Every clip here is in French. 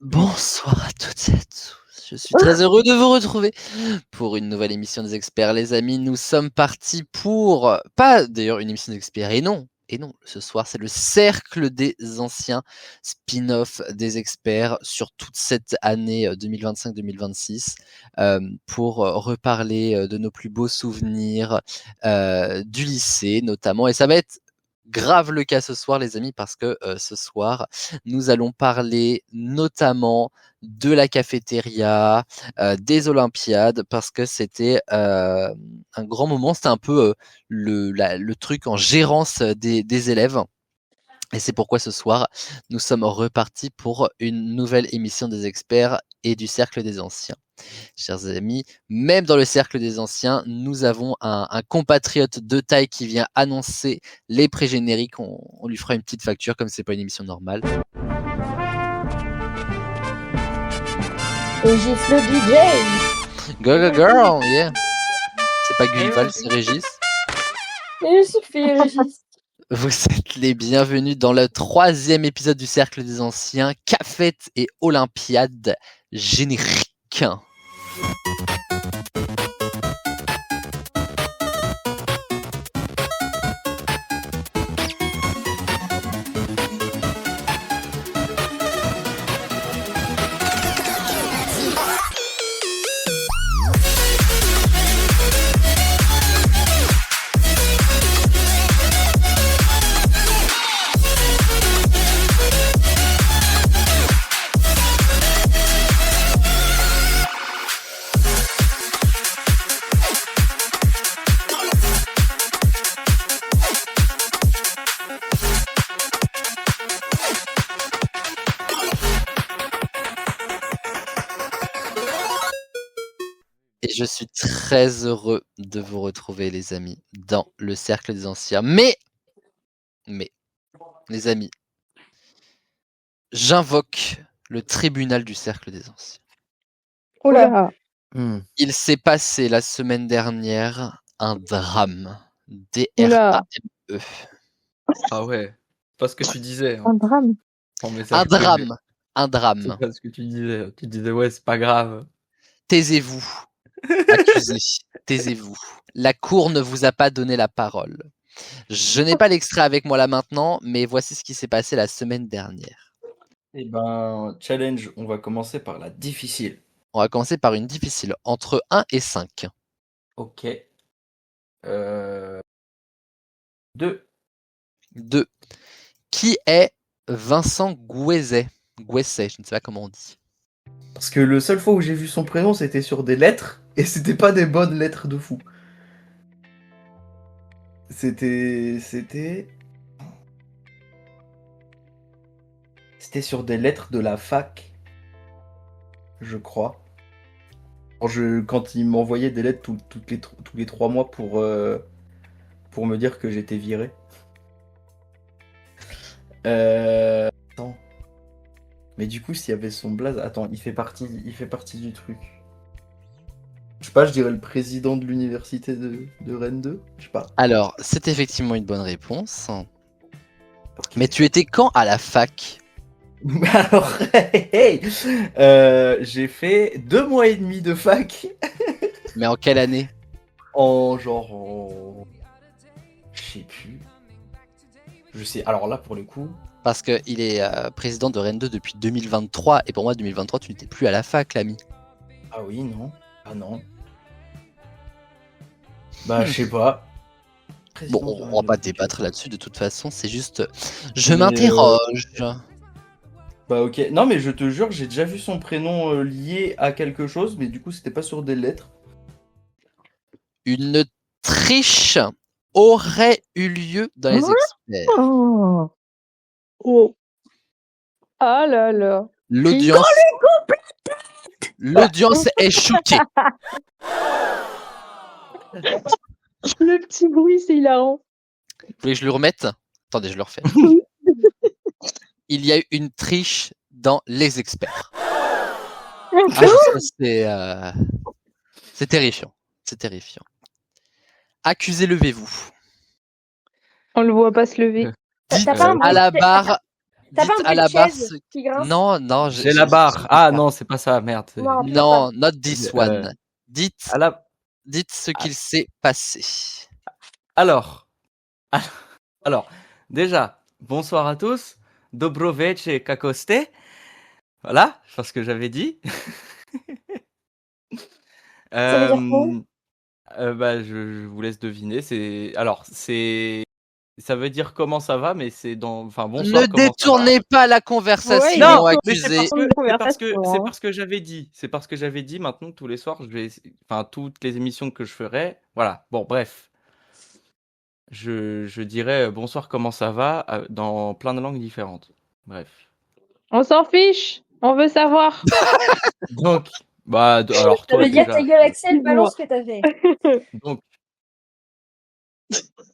Bonsoir à toutes et à tous. Je suis très heureux de vous retrouver pour une nouvelle émission des experts, les amis. Nous sommes partis pour, pas d'ailleurs une émission des experts, et non, ce soir c'est le cercle des anciens, spin-off des experts sur toute cette année 2025-2026 pour reparler de nos plus beaux souvenirs du lycée notamment. Et ça va être grave le cas ce soir, les amis, parce que ce soir, nous allons parler notamment de la cafétéria, des Olympiades, parce que c'était un grand moment. C'était un peu le truc en gérance des élèves. Et c'est pourquoi ce soir, nous sommes repartis pour une nouvelle émission des experts et du cercle des anciens. Chers amis, même dans le cercle des anciens, nous avons un compatriote de taille qui vient annoncer les pré-génériques. On lui fera une petite facture comme c'est pas une émission normale. Régis le DJ. Go go girl, yeah. C'est pas Gunval, c'est Régis. Et je suis Régis. Vous êtes les bienvenus dans le 3e épisode du cercle des anciens, Cafette et Olympiade générique. Et je suis très heureux de vous retrouver, les amis, dans le cercle des anciens. Mais, les amis, j'invoque le tribunal du cercle des anciens. Oula. Il s'est passé la semaine dernière un drame. D-R-A-M-E. Ah ouais, c'est pas ce que tu disais. Un drame. En message Un privé. drame. C'est pas ce que tu disais. Tu disais, ouais, c'est pas grave. Taisez-vous, accusé, taisez-vous. La cour ne vous a pas donné la parole. Je n'ai pas l'extrait avec moi là maintenant, mais voici ce qui s'est passé la semaine dernière. Eh ben, challenge, on va commencer par la difficile. On va commencer par une difficile, entre 1 et 5. Ok. 2. 2. Qui est Vincent Gouesset, je ne sais pas comment on dit. Parce que le seul fois où j'ai vu son prénom, c'était sur des lettres, et c'était pas des bonnes lettres de fou. C'était sur des lettres de la fac, je crois. Quand il m'envoyait des lettres tous les 3 mois pour me dire que j'étais viré. Attends. Mais du coup, s'il y avait son blaze... Attends, il fait partie du truc. Je sais pas, je dirais le président de l'université de Rennes 2. Je sais pas. Alors, c'est effectivement une bonne réponse. Ok. Mais tu étais quand à la fac? Alors, hey, j'ai fait 2 mois et demi de fac. Mais en quelle année? Je sais plus. Je sais. Alors là, pour le coup... Parce qu'il est président de Rennes 2 depuis 2023, et pour moi, 2023, tu n'étais plus à la fac, l'ami. Ah oui, non. Ah non. Bah, je sais pas. Bon, Président on va de- pas débattre là-dessus, de toute façon, c'est juste... Je m'interroge. Bah ok. Non, mais je te jure, j'ai déjà vu son prénom lié à quelque chose, mais du coup, c'était pas sur des lettres. Une triche aurait eu lieu dans les experts. Oh. Oh. Ah là là. L'audience est choquée. Le petit bruit, c'est hilarant. Vous voulez que je le remette? Attendez, je le refais. Il y a eu une triche dans les experts. C'est terrifiant. C'est terrifiant. Accusé, levez-vous. On le voit pas se lever. Dites T'as pas un à la bruit- barre T'as pas dites un à la bruit de barre chaise ce... qui grince? Non, non, J'ai la barre. Ah non, c'est pas ça, merde. Non, putain, Non, not this Euh, one. Dites, à la... dites ce Ah. qu'il s'est passé. Alors, alors, déjà, bonsoir à tous. Dobro večer, kako ste? Voilà, je pense que j'avais dit. Ça veut dire quoi? Bah, je vous laisse deviner. Ça veut dire comment ça va, mais c'est dans. Enfin, bonsoir. Ne Comment ça va. détournez pas la conversation, Ouais, Non, mais accusé. c'est parce que j'avais dit. C'est parce que j'avais dit. Maintenant, tous les soirs, enfin, toutes les émissions que je ferai. Voilà. Bon, bref. Je dirais bonsoir, comment ça va dans plein de langues différentes. Bref. On s'en fiche. On veut savoir. Donc, bah, alors Ça toi veut dire déjà. ta gueule, Axel, balance ce que t'as fait. Donc,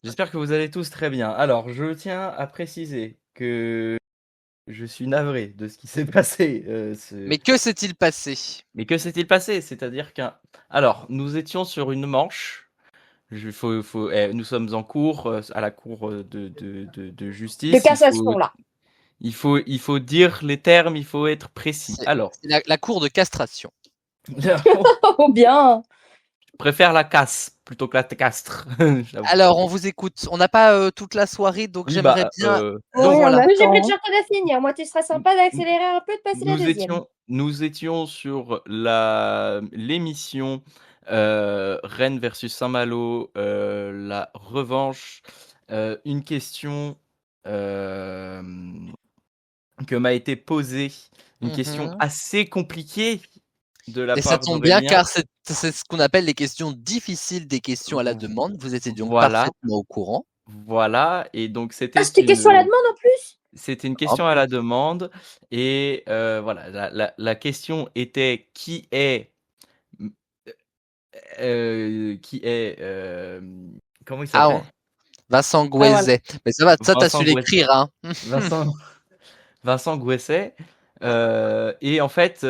j'espère que vous allez tous très bien. Alors, je tiens à préciser que je suis navré de ce qui s'est passé. Mais que s'est-il passé? Mais que s'est-il passé? C'est-à-dire alors, nous étions sur une manche. Nous sommes en cours, à la cour de justice. De cassation, là. Il faut dire les termes, il faut être précis. Alors, C'est la cour de castration. Oh, bien. je préfère la casse plutôt que la castre. J'avoue. Alors, on vous écoute. On n'a pas toute la soirée, donc Oui, j'aimerais bah, bien. donc voilà. Oui, j'ai pris de chercher à finir. Moi, tu seras sympa d'accélérer un peu, de passer la deuxième. Nous étions sur l'émission Rennes versus Saint-Malo, la revanche. Une question que m'a été posée, une question assez compliquée de la Et part ça tombe bien car c'est ce qu'on appelle les questions difficiles, des questions à la demande. Vous étiez donc parfaitement au courant. Voilà, et donc c'était. Ah, c'était une question à la demande en plus? C'était une question à la demande, et voilà, la question était qui est comment il s'appelle? Vincent Gouezet. Mais ça va, ça t'as su l'écrire, hein. Vincent Gouesset. Et en fait,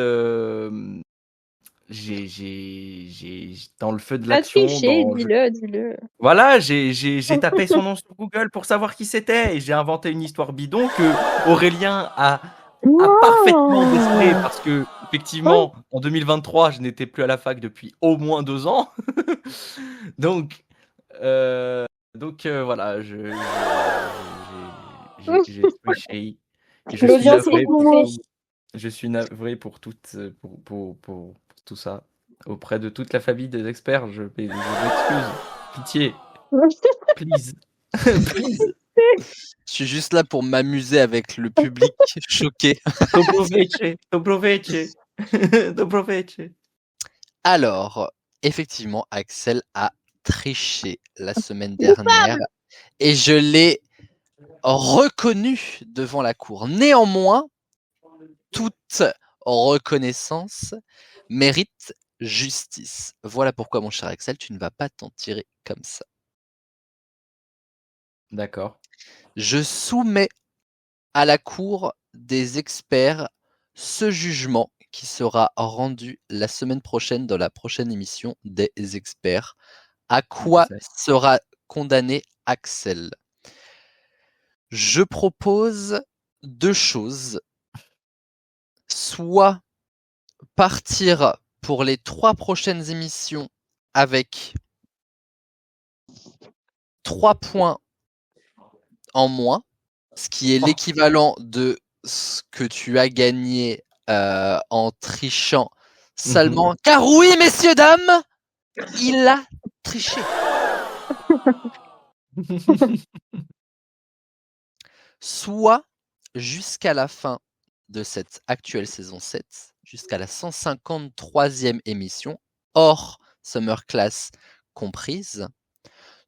j'ai dans le feu de l'action. Dis-le. Voilà, j'ai tapé son nom sur Google pour savoir qui c'était, et j'ai inventé une histoire bidon que Aurélien a parfaitement décelé, parce que effectivement, en 2023, je n'étais plus à la fac depuis au moins 2 ans. donc voilà, j'ai switché. Je suis navré pour tout ça. Auprès de toute la famille des experts, je m'excuse. Pitié. Please. Please. Je suis juste là pour m'amuser avec le public choqué. Dobroveche. Alors, effectivement, Axel a triché la semaine dernière et je l'ai reconnu devant la cour. Néanmoins, toute reconnaissance mérite justice. Voilà pourquoi, mon cher Axel, tu ne vas pas t'en tirer comme ça. D'accord. Je soumets à la cour des experts ce jugement qui sera rendu la semaine prochaine dans la prochaine émission des experts. À quoi sera condamné Axel? Je propose 2 choses. Soit partir pour les 3 prochaines émissions avec 3 points en moins, ce qui est l'équivalent de ce que tu as gagné en trichant seulement. Car oui, messieurs, dames, il a triché. Soit jusqu'à la fin de cette actuelle saison 7, jusqu'à la 153e émission, hors Summer Class comprise,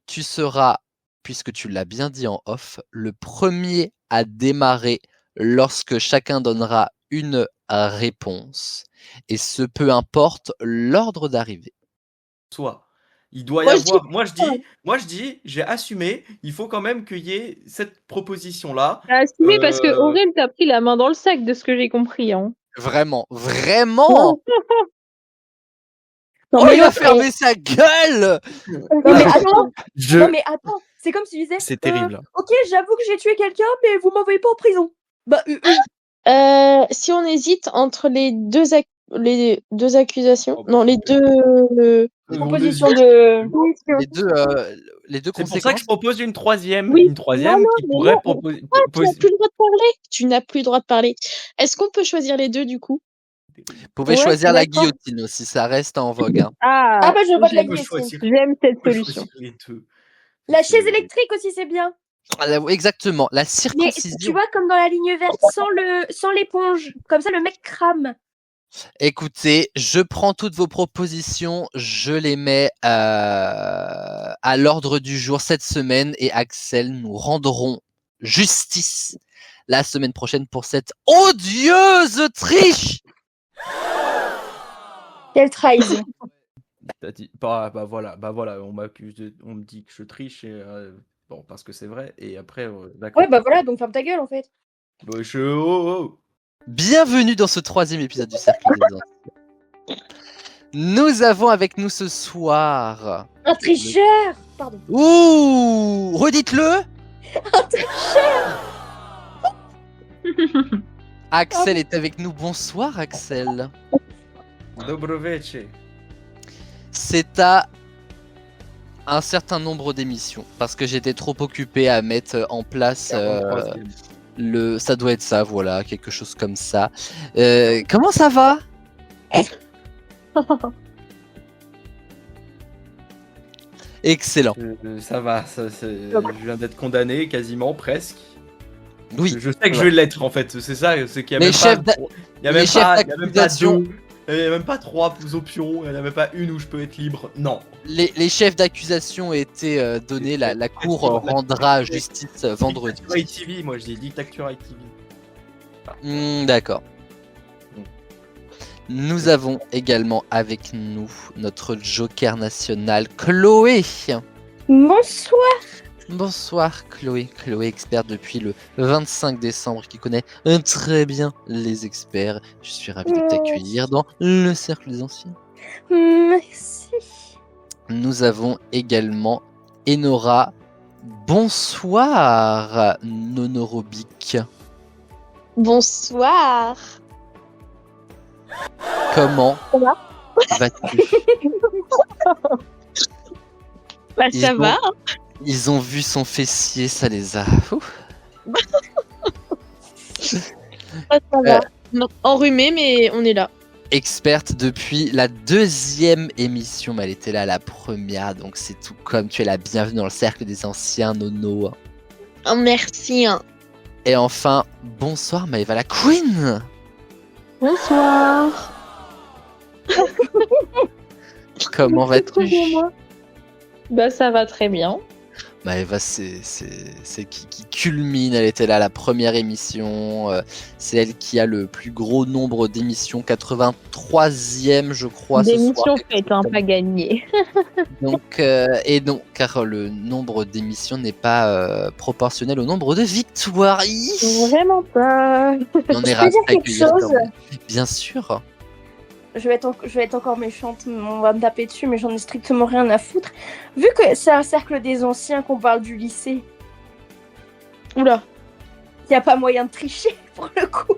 tu seras, puisque tu l'as bien dit en off, le premier à démarrer lorsque chacun donnera une réponse, et ce peu importe l'ordre d'arrivée. Soit. Il doit y avoir. Moi je dis, j'ai assumé. Il faut quand même qu'il y ait cette proposition-là. T'as assumé parce que Aurel t'a pris la main dans le sac, de ce que j'ai compris. Hein. Vraiment. Non, il a fermé sa gueule. Non mais attends, c'est comme si tu disais. C'est terrible. Ok, j'avoue que j'ai tué quelqu'un, mais vous m'envoyez pas en prison. Bah, Si on hésite entre les deux accusations, Oh, bah, non, les super. deux. proposition de. Les deux C'est pour ça que conséquences. je propose une troisième, Oui. une troisième Non, qui mais pourrait non, proposer. tu n'as plus le droit de parler. Tu n'as plus le droit de parler. Est-ce qu'on peut choisir les deux du coup? Vous pouvez Ouais, choisir la d'accord. guillotine aussi, ça reste en vogue. Hein. Ah, Ah, bah, je vote la j'aime, guillotine. j'aime cette On peut solution. choisir les deux. La C'est- chaise électrique aussi, c'est bien. Exactement, la Mais tu circoncision. vois, comme dans la ligne verte, sans l'éponge. Comme ça, le mec crame. Écoutez, je prends toutes vos propositions, je les mets à l'ordre du jour cette semaine et Axel, nous rendrons justice la semaine prochaine pour cette odieuse triche. Quelle trahison. T'as dit, voilà, on m'accuse, on me dit que je triche et bon parce que c'est vrai et après d'accord. Ouais, bah voilà, donc ferme ta gueule en fait. Bah, oh. Bienvenue dans ce 3e épisode du Cercle des Anciens. Nous avons avec nous ce soir... Un tricheur. Pardon. Ouh, redites-le. Un tricheur. Axel est avec nous. Bonsoir Axel. Dobro večer. C'est à un certain nombre d'émissions parce que j'étais trop occupé à mettre en place 43e. ça doit être ça, voilà, quelque chose comme ça. Comment ça va? Excellent. Ça va, je viens d'être condamné quasiment presque. Oui. Je sais que je vais l'être en fait, c'est ça, c'est qu'il y a Les même chefs pas, il y a même les chefs pas, il y a même pas d'accusation. deux, il y a même pas 3 options, il y en a même pas une où je peux être libre. Non. Les chefs d'accusation ont été donnés, la cour rendra justice vendredi. Dictature ITV, moi je dis Dictature ITV. D'accord. Nous avons également avec nous notre joker national, Chloé. Bonsoir. Bonsoir Chloé. Chloé, experte depuis le 25 décembre, qui connaît très bien les experts. Je suis ravi de t'accueillir dans le Cercle des Anciens. Merci. Nous avons également Enora. Bonsoir Nonorobic. Bonsoir. Comment va vas-tu? Bah, Ils ça ont- va. Ils ont vu son fessier, ça les a... Ça va. Non, enrhumé, mais on est là. Experte depuis la 2e émission, mais elle était là la première, donc c'est tout comme. Tu es la bienvenue dans le Cercle des Anciens, Nono. Oh, merci. Hein. Et enfin, bonsoir Maëva la Queen. Bonsoir. Comment vas-tu? Bah, ça va très bien. Maëva, c'est qui culmine. Elle était là la première émission. C'est elle qui a le plus gros nombre d'émissions, 83e, je crois, ce soir. D'émissions faites, hein, pas gagnées. Donc, et non, car le nombre d'émissions n'est pas proportionnel au nombre de victoires. Vraiment pas. On est Je peux ravis dire quelque d'accueillir chose Caroline. Bien sûr. Je vais être encore méchante, on va me taper dessus, mais j'en ai strictement rien à foutre. Vu que c'est un cercle des anciens qu'on parle du lycée, Oula. il n'y a pas moyen de tricher pour le coup.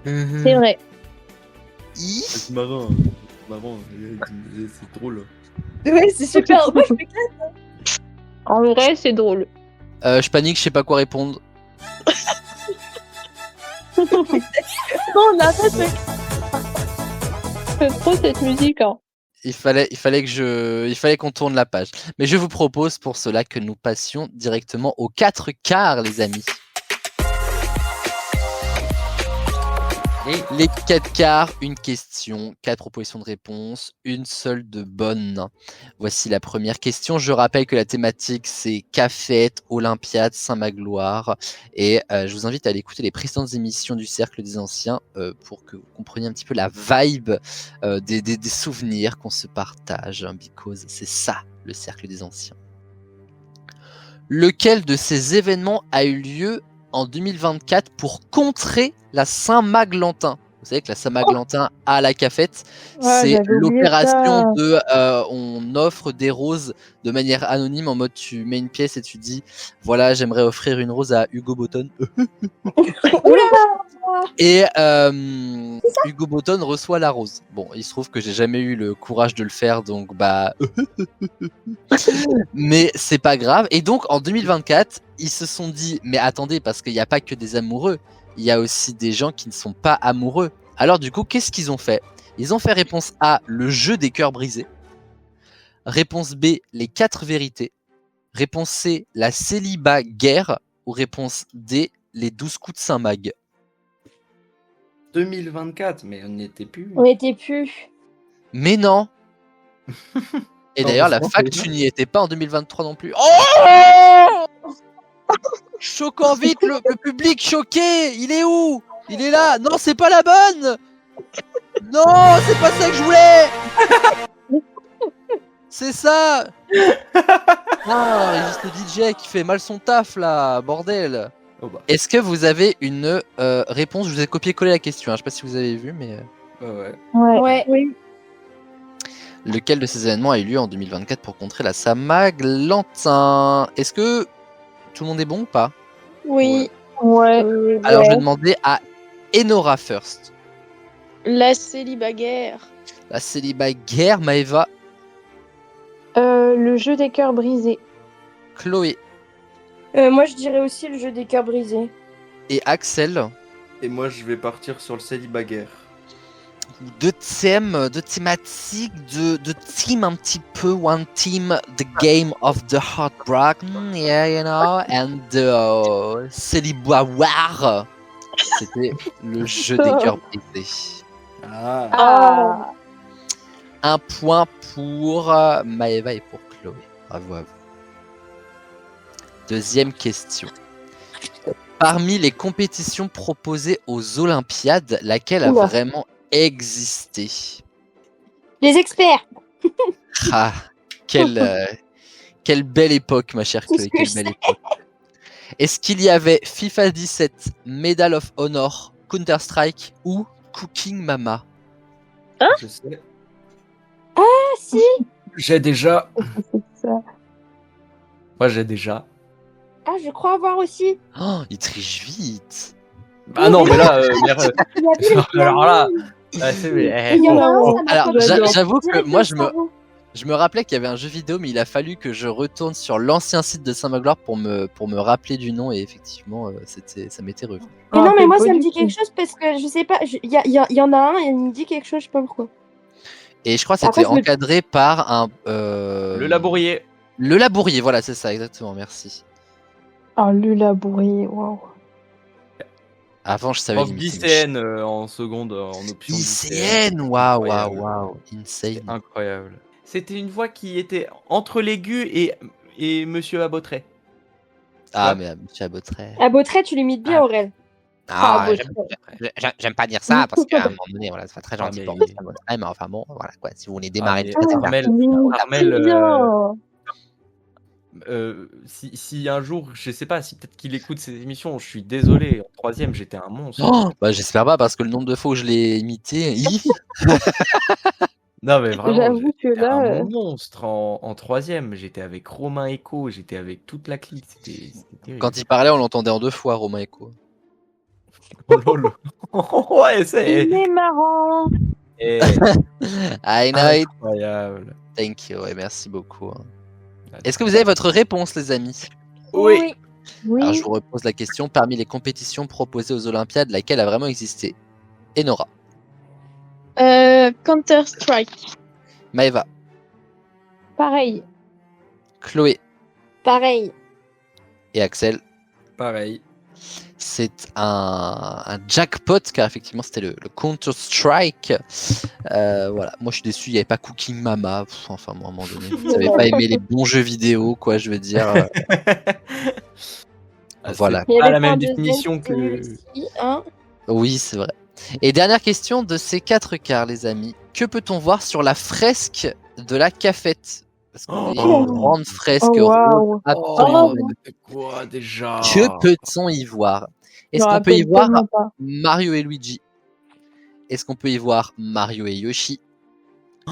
C'est vrai. C'est marrant, c'est drôle. Ouais, c'est super. Moi, je m'éclate. En vrai, c'est drôle. Je panique, je sais pas quoi répondre. Non, on a pas fait. C'est trop cette musique. Hein. Il fallait qu'on tourne la page. Mais je vous propose pour cela que nous passions directement aux 4 quarts, les amis. Et les 4 quarts, une question, 4 propositions de réponse, une seule de bonne. Voici la première question. Je rappelle que la thématique, c'est Cafette, Olympiade, Saint-Magloire. Et je vous invite à aller écouter les précédentes émissions du Cercle des Anciens pour que vous compreniez un petit peu la vibe des souvenirs qu'on se partage. Hein, because c'est ça, le Cercle des Anciens. Lequel de ces événements a eu lieu en 2024 pour contrer la Saint-Maglentin? Vous savez que la Saint-Maglentin à la cafette, Ouais, c'est j'avais oublié l'opération ça. de on offre des roses de manière anonyme, en mode tu mets une pièce et tu dis voilà, j'aimerais offrir une rose à Hugo Botton. Et Hugo Botton reçoit la rose. Bon, il se trouve que j'ai jamais eu le courage de le faire, donc bah. Mais c'est pas grave. Et donc en 2024, ils se sont dit mais attendez, parce qu'il n'y a pas que des amoureux, il y a aussi des gens qui ne sont pas amoureux. Alors du coup, qu'est-ce qu'ils ont fait? Ils ont fait réponse A, le jeu des cœurs brisés. Réponse B, les 4 vérités. Réponse C, la célibat guerre. Ou réponse D, les 12 coups de Saint-Mag. 2024, mais on n'y était plus. On n'était plus. Mais non. Et d'ailleurs, la Heureusement, fac, c'est tu bien. n'y étais pas en 2023 non plus. Oh, choquant vite, le public choqué. Il est où? Il est là. Non, c'est pas la bonne. Non, c'est pas ça que je voulais. C'est ça. Ah, Régis le DJ qui fait mal son taf là, bordel. Oh bah, Est-ce que vous avez une réponse? Je vous ai copié-collé la question, hein. Je sais pas si vous avez vu, mais ouais. Ouais. Oui. lequel de ces événements a eu lieu en 2024 pour contrer la Saint-Maglentin? Est-ce que tout le monde est bon ou pas? Oui. Ouais. Alors je vais demander à Enora first. La célibat guerre. La célibat guerre, Maëva, Le jeu des cœurs brisés. Chloé Moi, je dirais aussi le jeu des cœurs brisés. et Axel. Et moi, je vais partir sur le célibat guerre. Deux thèmes, deux thématiques, deux teams un petit peu. One team, the game of the heartbroken, yeah, you know, and the célibat war. C'était le jeu des cœurs brisés. Ah. Ah. Un point pour Maëva et pour Chloé. Bravo à vous. Deuxième question. Parmi les compétitions proposées aux Olympiades, laquelle a Oula. vraiment existé? Les experts. Ah, quelle belle époque, ma chère Chloé. Qu'est-ce que Quelle je belle époque. Est-ce qu'il y avait FIFA 17, Medal of Honor, Counter-Strike ou Cooking Mama? Je sais. Ah si. J'ai déjà. C'est ça. Moi, j'ai déjà. Ah, je crois avoir aussi. Oh, il triche vite. Ah non, mais là, merde. Il y avait les Alors là, c'est Il y en a un, ça m'a Alors, pas plu. j'avoue que Direct moi, dans le cerveau. je me rappelais qu'il y avait un jeu vidéo, mais il a fallu que je retourne sur l'ancien site de Saint-Magloire pour me rappeler du nom, et effectivement, ça m'était revenu. Mais non, mais moi, ça me dit Politique. quelque chose parce que je sais pas. Il y en a un et il me dit quelque chose, je sais pas pourquoi. Et je crois que Après, c'était je me- encadré par un... Le labourier. Le labourier, voilà, c'est ça, exactement, merci. Ah, le labourier, waouh. Avant, je savais Pense limiter. BCN en seconde en option. ICN, waouh, Incroyable. waouh, insane. C'est incroyable. C'était une voix qui était entre l'aigu et Monsieur Abotret. Ah, mais monsieur Abotret. À Beautray, tu l'imites bien, Ah. Aurel. Ah, Beautray. j'aime pas dire ça parce qu'à un moment donné, voilà, c'est pas très Ah, gentil mais- pour monsieur Abotret, mais enfin bon, voilà quoi. Si vous voulez démarrer mais le podcast, Armel, Oui, Armel, très bien. si un jour, je sais pas, si peut-être qu'il écoute ces émissions, je suis désolé. En troisième, j'étais un monstre. Oh, bah j'espère pas parce que le nombre de fois où je l'ai imité. Non mais vraiment, J'avoue que j'étais là, un monstre en troisième. J'étais avec Romain Echo, j'étais avec toute la clique. C'était terrible. Quand il parlait, on l'entendait en deux fois, Romain Echo. Oh lol. Ouais, c'est il est marrant. eh, I know it. incroyable. Thank you, ouais, merci beaucoup. Est-ce que vous avez votre réponse, les amis? Oui. Oui. Alors je vous repose la question. Parmi les compétitions proposées aux Olympiades, laquelle a vraiment existé? Enora, Counter-Strike. Maëva, Pareil. Chloé Pareil. et Axel. Pareil. C'est un jackpot car effectivement c'était le Counter-Strike. Voilà, moi je suis déçu, il n'y avait pas Cooking Mama. Enfin, moi à un moment donné, vous n'avez pas aimé les bons jeux vidéo, quoi, je veux dire. Ah, Voilà. c'est Il y pas avait la même un deuxième définition qui était nul que. aussi, hein. Oui, c'est vrai. Et dernière question de ces 4 quarts, les amis. Que peut-on voir sur la fresque de la cafette? Parce qu'on est Oh. une grande fresque Oh, rose waouh. absolument Oh. magnifique. c'est quoi déjà? Que peut-on y voir? Je Est-ce me qu'on peut y rappelle voir tellement pas. Mario et Luigi, Est-ce qu'on peut y voir Mario et Yoshi?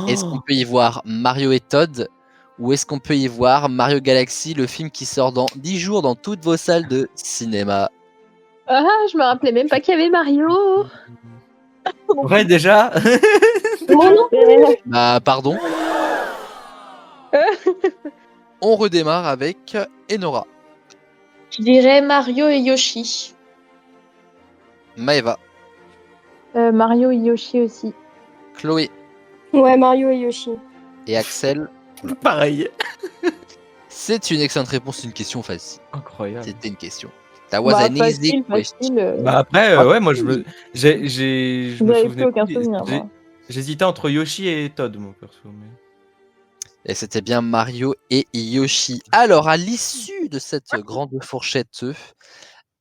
Est-ce qu'on Oh, peut y voir Mario et Todd? Ou est-ce qu'on peut y voir Mario Galaxy, le film qui sort dans 10 jours dans toutes vos salles de cinéma? Ah, je me rappelais même pas qu'il y avait Mario. ouais, déjà. Bah, pardon. On redémarre avec Enora. Je dirais Mario et Yoshi. Maeva, Mario et Yoshi aussi. Chloé Ouais, Mario et Yoshi. et Axel. Pareil. C'est une excellente réponse, une question facile. Incroyable. C'était une question. That was an easy question. Bah après, ouais, moi je me J'avais souvenais plus aucun plus. souvenir, moi. J'hésitais entre Yoshi et Todd, mon perso. Mais... Et c'était bien Mario et Yoshi. Alors, à l'issue de cette grande fourchette,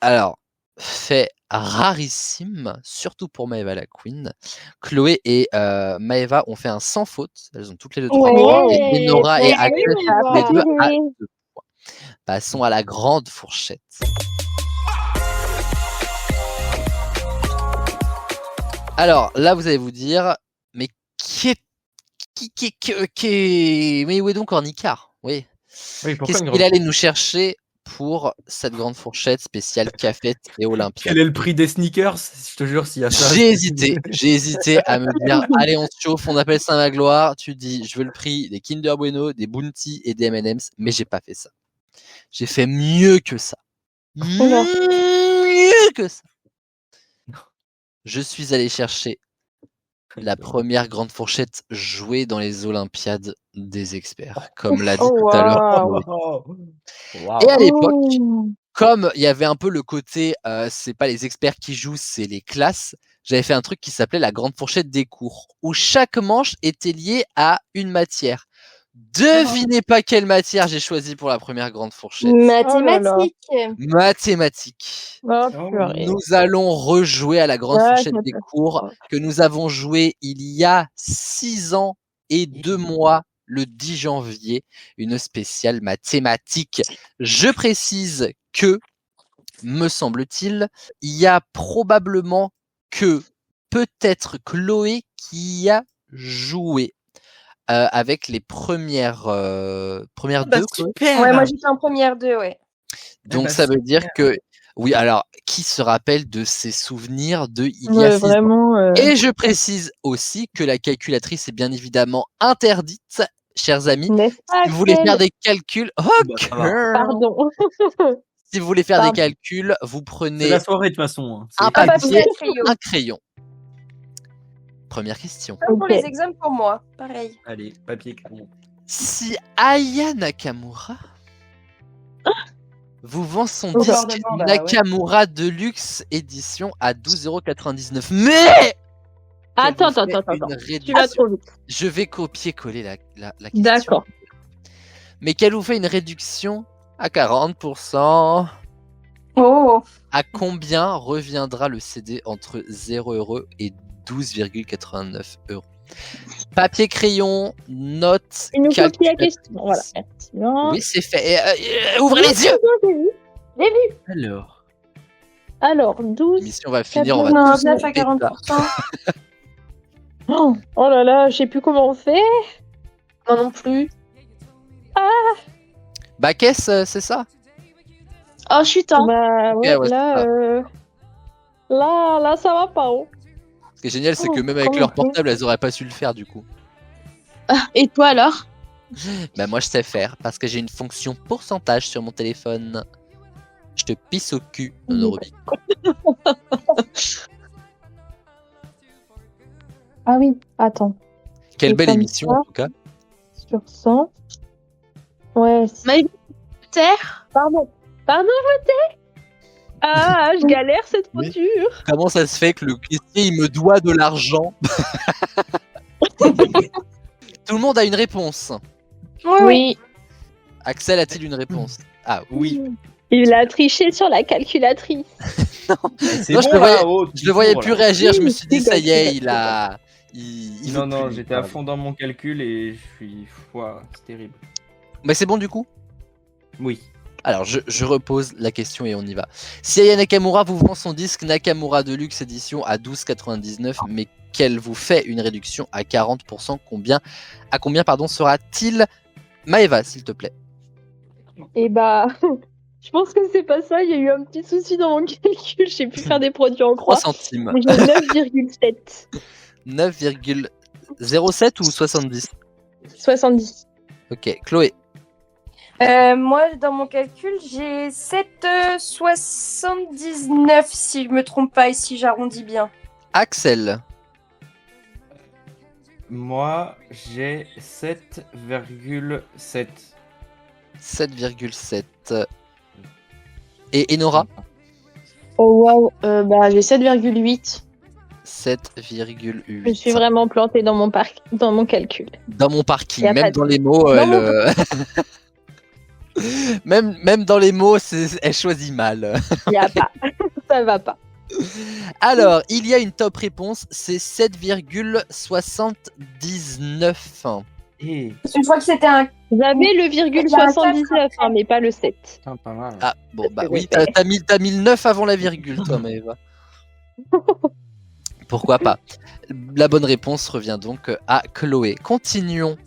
alors, fait rarissime, surtout pour Maeva la Queen, Chloé et Maeva ont fait un sans faute. Elles ont toutes les deux 3 points. Et Enora et Axel, les deux à 2 points. Passons à la grande fourchette. Alors, là, vous allez vous dire, mais mais où est donc Ornicard? Oui. Oui, pourquoi Qu'est-ce une qu'il grande... allait nous chercher pour cette grande fourchette spéciale cafette et Olympia? Quel est le prix des sneakers? Je te jure, s'il y a ça. J'ai hésité à me dire, allez, on se chauffe, on appelle ça ma gloire. Tu dis, je veux le prix des Kinder Bueno, des Bounty et des M&M's, mais j'ai pas fait ça. J'ai fait mieux que ça. Mieux que ça. Je suis allé chercher la première grande fourchette jouée dans les Olympiades des experts, comme l'a dit tout à l'heure. Et à l'époque, comme il y avait un peu le côté, c'est pas les experts qui jouent, c'est les classes, j'avais fait un truc qui s'appelait la grande fourchette des cours, où chaque manche était liée à une matière. Devinez pas quelle matière j'ai choisi pour la première grande fourchette. Mathématiques. Mathématiques. Oh, purée. Nous allons rejouer à la grande Ouais, fourchette ça des peut- cours que nous avons joué il y a 6 ans et 2 mois, le 10 janvier, une spéciale mathématique. Je précise que, me semble-t-il, il y a probablement que peut-être Chloé qui y a joué avec les premières deux. Chloé. super. Ouais, moi j'ai fait en première 2, ouais. Donc bah, ça veut dire super. que oui, alors qui se rappelle de ses souvenirs de il y a Ouais, 6 ans? vraiment. Et je précise aussi que la calculatrice est bien évidemment interdite, chers amis. N'est-ce pas, Si vous voulez faire Axel des calculs, Bah, ça va. Pardon. si vous voulez faire des Pardon. calculs, vous C'est prenez la soirée de toute façon. Hein. un Ah, papier, papier, crayon. un crayon. Première question. Comme pour Ok. les examens pour moi, pareil. Allez, papier, crayon. Si Aya Nakamura vous vend son Oula. disque Bah ouais. Nakamura Deluxe édition à 12,99 €, mais Attends, je vous fais attends. une Tu vas réduction. trop vite. Je vais copier-coller la question. D'accord. Mais qu'elle vous fait une réduction à 40%. Oh, À combien reviendra le CD entre 0 € et 12,89 €? Papier, crayon, notes, Il nous copie la calculatrice. question. Voilà. Merci. Non. Oui, c'est fait. Ouvrez les yeux. J'ai vu. Alors. Alors, 12. L'émission va finir, on va non, tous 9 à couper ça. 40%. Oh là là, je sais plus comment on fait. Moi non plus. Bah, qu'est-ce, c'est ça? Oh, je suis temps. Bah ouais, ouais, là, c'est là, ça va pas. Oh. Ce qui est génial, c'est que même avec comment leur on fait portable, elles auraient pas su le faire du coup. Ah, et toi alors? Bah, moi, je sais faire parce que j'ai une fonction pourcentage sur mon téléphone. Je te pisse au cul, Nonorobi. Ah oui, attends. Quelle Et belle comme émission ça. en tout cas. Sur 100. Ouais. Mais terre. Pardon, je t'ai. Ah, je galère cette Oui. voiture. Comment ça se fait que le caissier il me doit de l'argent? Tout le monde a une réponse. Oui. Axel a-t-il une réponse? Ah oui. Oui. Il a triché sur la calculatrice. C'est Non, je le là, voyais- oh, Je le voyais tour, plus là. réagir, je me suis dit Oui, ça y est, calculatrice. il a. Il veut Non, plus, j'étais à pardon. fond dans mon calcul et je suis. Ouah, c'est terrible. Mais c'est bon du coup? Oui. Alors, je repose la question et on y va. Si Aya Nakamura vous vend son disque Nakamura Deluxe Edition à 12,99, mais qu'elle vous fait une réduction à 40%, à combien sera-t-il? Maëva, s'il te plaît. Et bah, je pense que c'est pas ça. Il y a eu un petit souci dans mon calcul. J'ai pu faire des produits en 3 croix. centimes. Mais j'ai 9,7. 9,07 ou 70? 70. Ok, Chloé. Moi, dans mon calcul, j'ai 7,79 si je me trompe pas et si j'arrondis bien. Axel. Moi, j'ai 7,7. 7,7. Et Enora? Oh waouh, bah j'ai 7,8. 7,8. Je me suis vraiment plantée dans mon calcul. Dans mon parking, Y a même pas de- dans les mots, Dans mon même dans les mots, elle choisit mal. Il y a pas. Ça va pas. Alors, il y a une top réponse, c'est 7,79. Eh, Une fois que c'était un. J'avais le virgule 79, hein, mais pas le 7. putain, pas mal. Ah, bon, bah que oui, j'ai t'as mis le 9 avant la virgule, toi, Maëva. Pourquoi pas? La bonne réponse revient donc à Chloé. Continuons.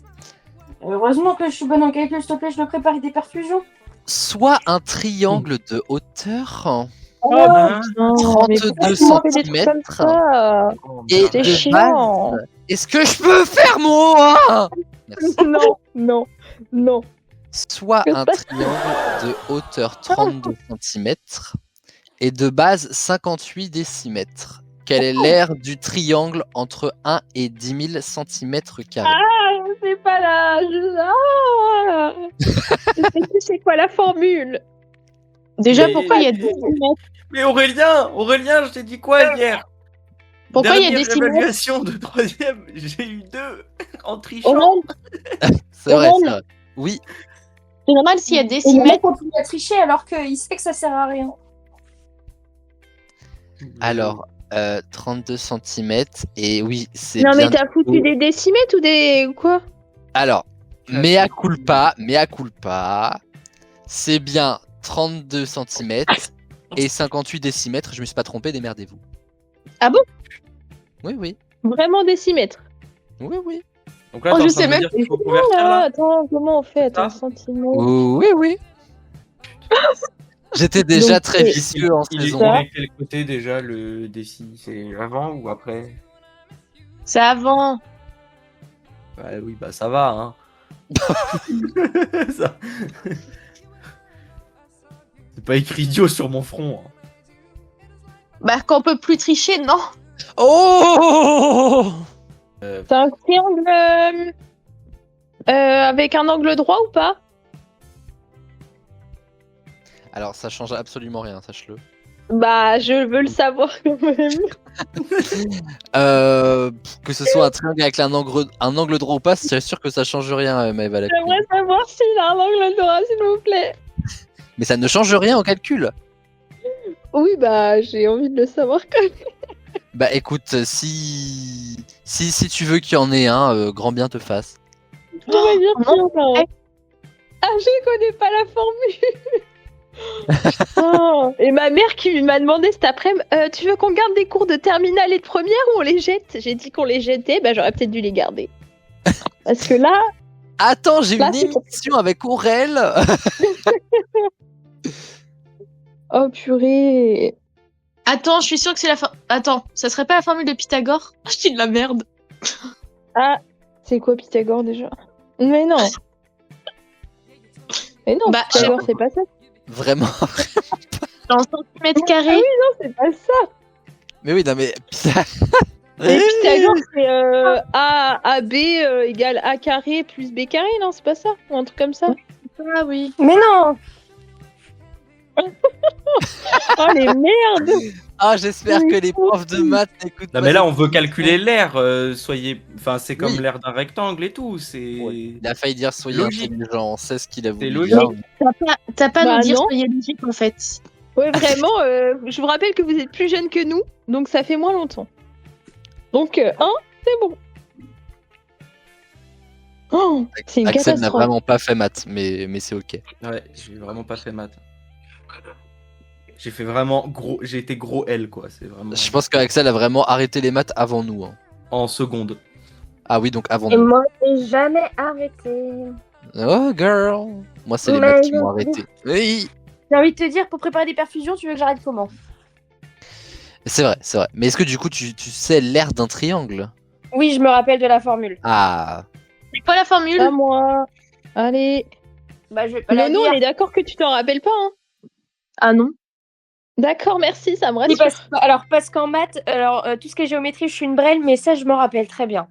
Heureusement que je suis bonne en calcul, s'il te plaît, je me prépare des perfusions. Soit un triangle de hauteur Oh, mais 32 pourquoi tu m'en fais des trucs comme centimètres ça et C'est de chiant. base. Est-ce que je peux faire mon 1? Merci. Non. Soit Que un ça triangle de hauteur 32 cm et de base 58 décimètres. Quel est l'aire du triangle entre 1 et 10 000 cm²? C'est pas là. Je sais plus c'est quoi la formule. Déjà, Mais- pourquoi il y a des décimètres? Mais Aurélien, je t'ai dit quoi hier? Pourquoi il y a Dernière des décimètres? évaluation de 3ème, j'ai eu 2 en trichant. Aurel, C'est vrai, Aurel. c'est vrai. Oui, c'est normal s'il y a des Et le mec décimètres. continue à tricher alors qu'il sait que ça sert à rien. alors 32 cm et oui, c'est Non, bien. mais t'as foutu des décimètres ou des. Quoi? Alors, mea culpa, c'est bien 32 cm et 58 décimètres. Je me suis pas trompé, démerdez-vous. Ah bon? Oui. Vraiment décimètres. Oui. Donc là, Oh, t'es je en train sais de me même dire plus. qu'il faut convertir Ah, là. attends, comment on fait? Attends, Ah. centimètres. Oui. J'étais déjà Donc, très c'est- vicieux en Il est saison. ça. de quel côté déjà le déci? C'est avant ou après? C'est avant. Bah oui, bah ça va, hein. Ça- C'est pas écrit idiot sur mon front. Hein. Bah, qu'on peut plus tricher, non? Oh C'est un triangle avec un angle droit ou pas? Alors, ça change absolument rien, sache-le. Bah, je veux le savoir quand même. Que ce soit un triangle avec un angle droit ou pas, c'est sûr que ça change rien, Maëva. la J'aimerais savoir s'il a un angle droit, s'il vous plaît. Mais ça ne change rien au calcul. Oui, bah, j'ai envie de le savoir quand même. Bah écoute, si tu veux qu'il y en ait un, grand bien te fasse. On va dire non. qu'il y en a un. Ah, je connais pas la formule. Oh. Et ma mère qui m'a demandé cet après-midi, tu veux qu'on garde des cours de terminale et de première ou on les jette? J'ai dit qu'on les jetait, bah j'aurais peut-être dû les garder. Parce que là, Attends, j'ai Là, une c'est émission avec Aurel. oh purée. Attends, je suis sûre que c'est la fin. Attends, ça serait pas la formule de Pythagore? Je dis de la merde. Ah, c'est quoi Pythagore déjà? Mais non. Mais non, Bah, Pythagore, c'est pas ça. Vraiment. En centimètres carrés. Non, c'est pas ça. Mais oui, non mais. Mais Pythagore, c'est AB égale A carré plus B carré, non? C'est pas ça? Ou un truc comme ça? Ah oui. Mais non. Oh les merdes. Ah, j'espère que les profs de maths n'écoutent pas. Non mais là cette on veut émission. calculer l'air, soyez... Enfin c'est comme Oui. l'air d'un rectangle et tout, c'est... Ouais. Il a failli dire soyez Logique. intelligent, on sait ce qu'il a voulu logique. dire. T'as pas Bah nous dire non. soyez logique en fait. Ouais, vraiment, je vous rappelle que vous êtes plus jeune que nous, donc ça fait moins longtemps. Donc, c'est bon. Oh, c'est une Axel n'a catastrophe. vraiment pas fait maths, mais c'est ok. Ouais, j'ai vraiment pas fait maths. J'ai fait vraiment gros. J'ai été gros L, quoi. C'est vraiment. Je pense qu'Axel a vraiment arrêté les maths avant nous. Hein. En seconde. Ah oui, donc avant Et nous. moi, j'ai jamais arrêté. Oh girl. Moi, c'est les Mais maths qui je- m'ont arrêté. Oui. J'ai envie de te dire, pour préparer des perfusions, tu veux que j'arrête comment? C'est vrai, c'est vrai. Mais est-ce que du coup, tu sais l'aire d'un triangle? Oui, je me rappelle de la formule. Ah. C'est quoi la formule? À moi. Allez. Bah, je vais pas la Nono, dire. on est d'accord que tu t'en rappelles pas, hein? Ah non. D'accord, merci, ça me Oui, rassure. parce qu'en maths, tout ce qui est géométrie, je suis une brêle, mais ça, je me rappelle très bien.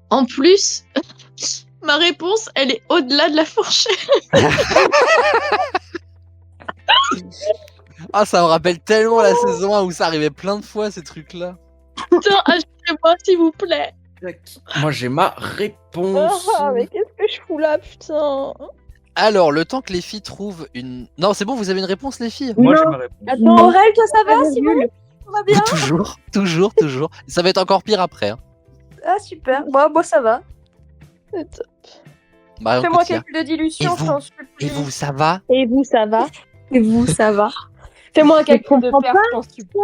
En plus, ma réponse, elle est au-delà de la fourchette. Ah, ça me rappelle tellement la saison 1 où ça arrivait plein de fois, ces trucs-là. Putain, achetez-moi, s'il vous plaît. Moi, j'ai ma réponse. Ah, mais qu'est-ce que je fous là, putain? Alors, le temps que les filles trouvent une... Non, c'est bon, vous avez une réponse, les filles? Moi, j'ai Non. ma réponse. Attends, Aurel, toi, ça va, Simon? virgule. Ça va bien? Toujours, toujours, toujours. Ça va être encore pire après. Hein. Ah, super. Moi, ça va. Bah, on Fais-moi continue. calcul de dilution, Et vous je t'en supplie. Et vous, ça va? Et vous, ça va? Et vous, ça va. Fais-moi un calcul de comprends perf, je t'en supplie.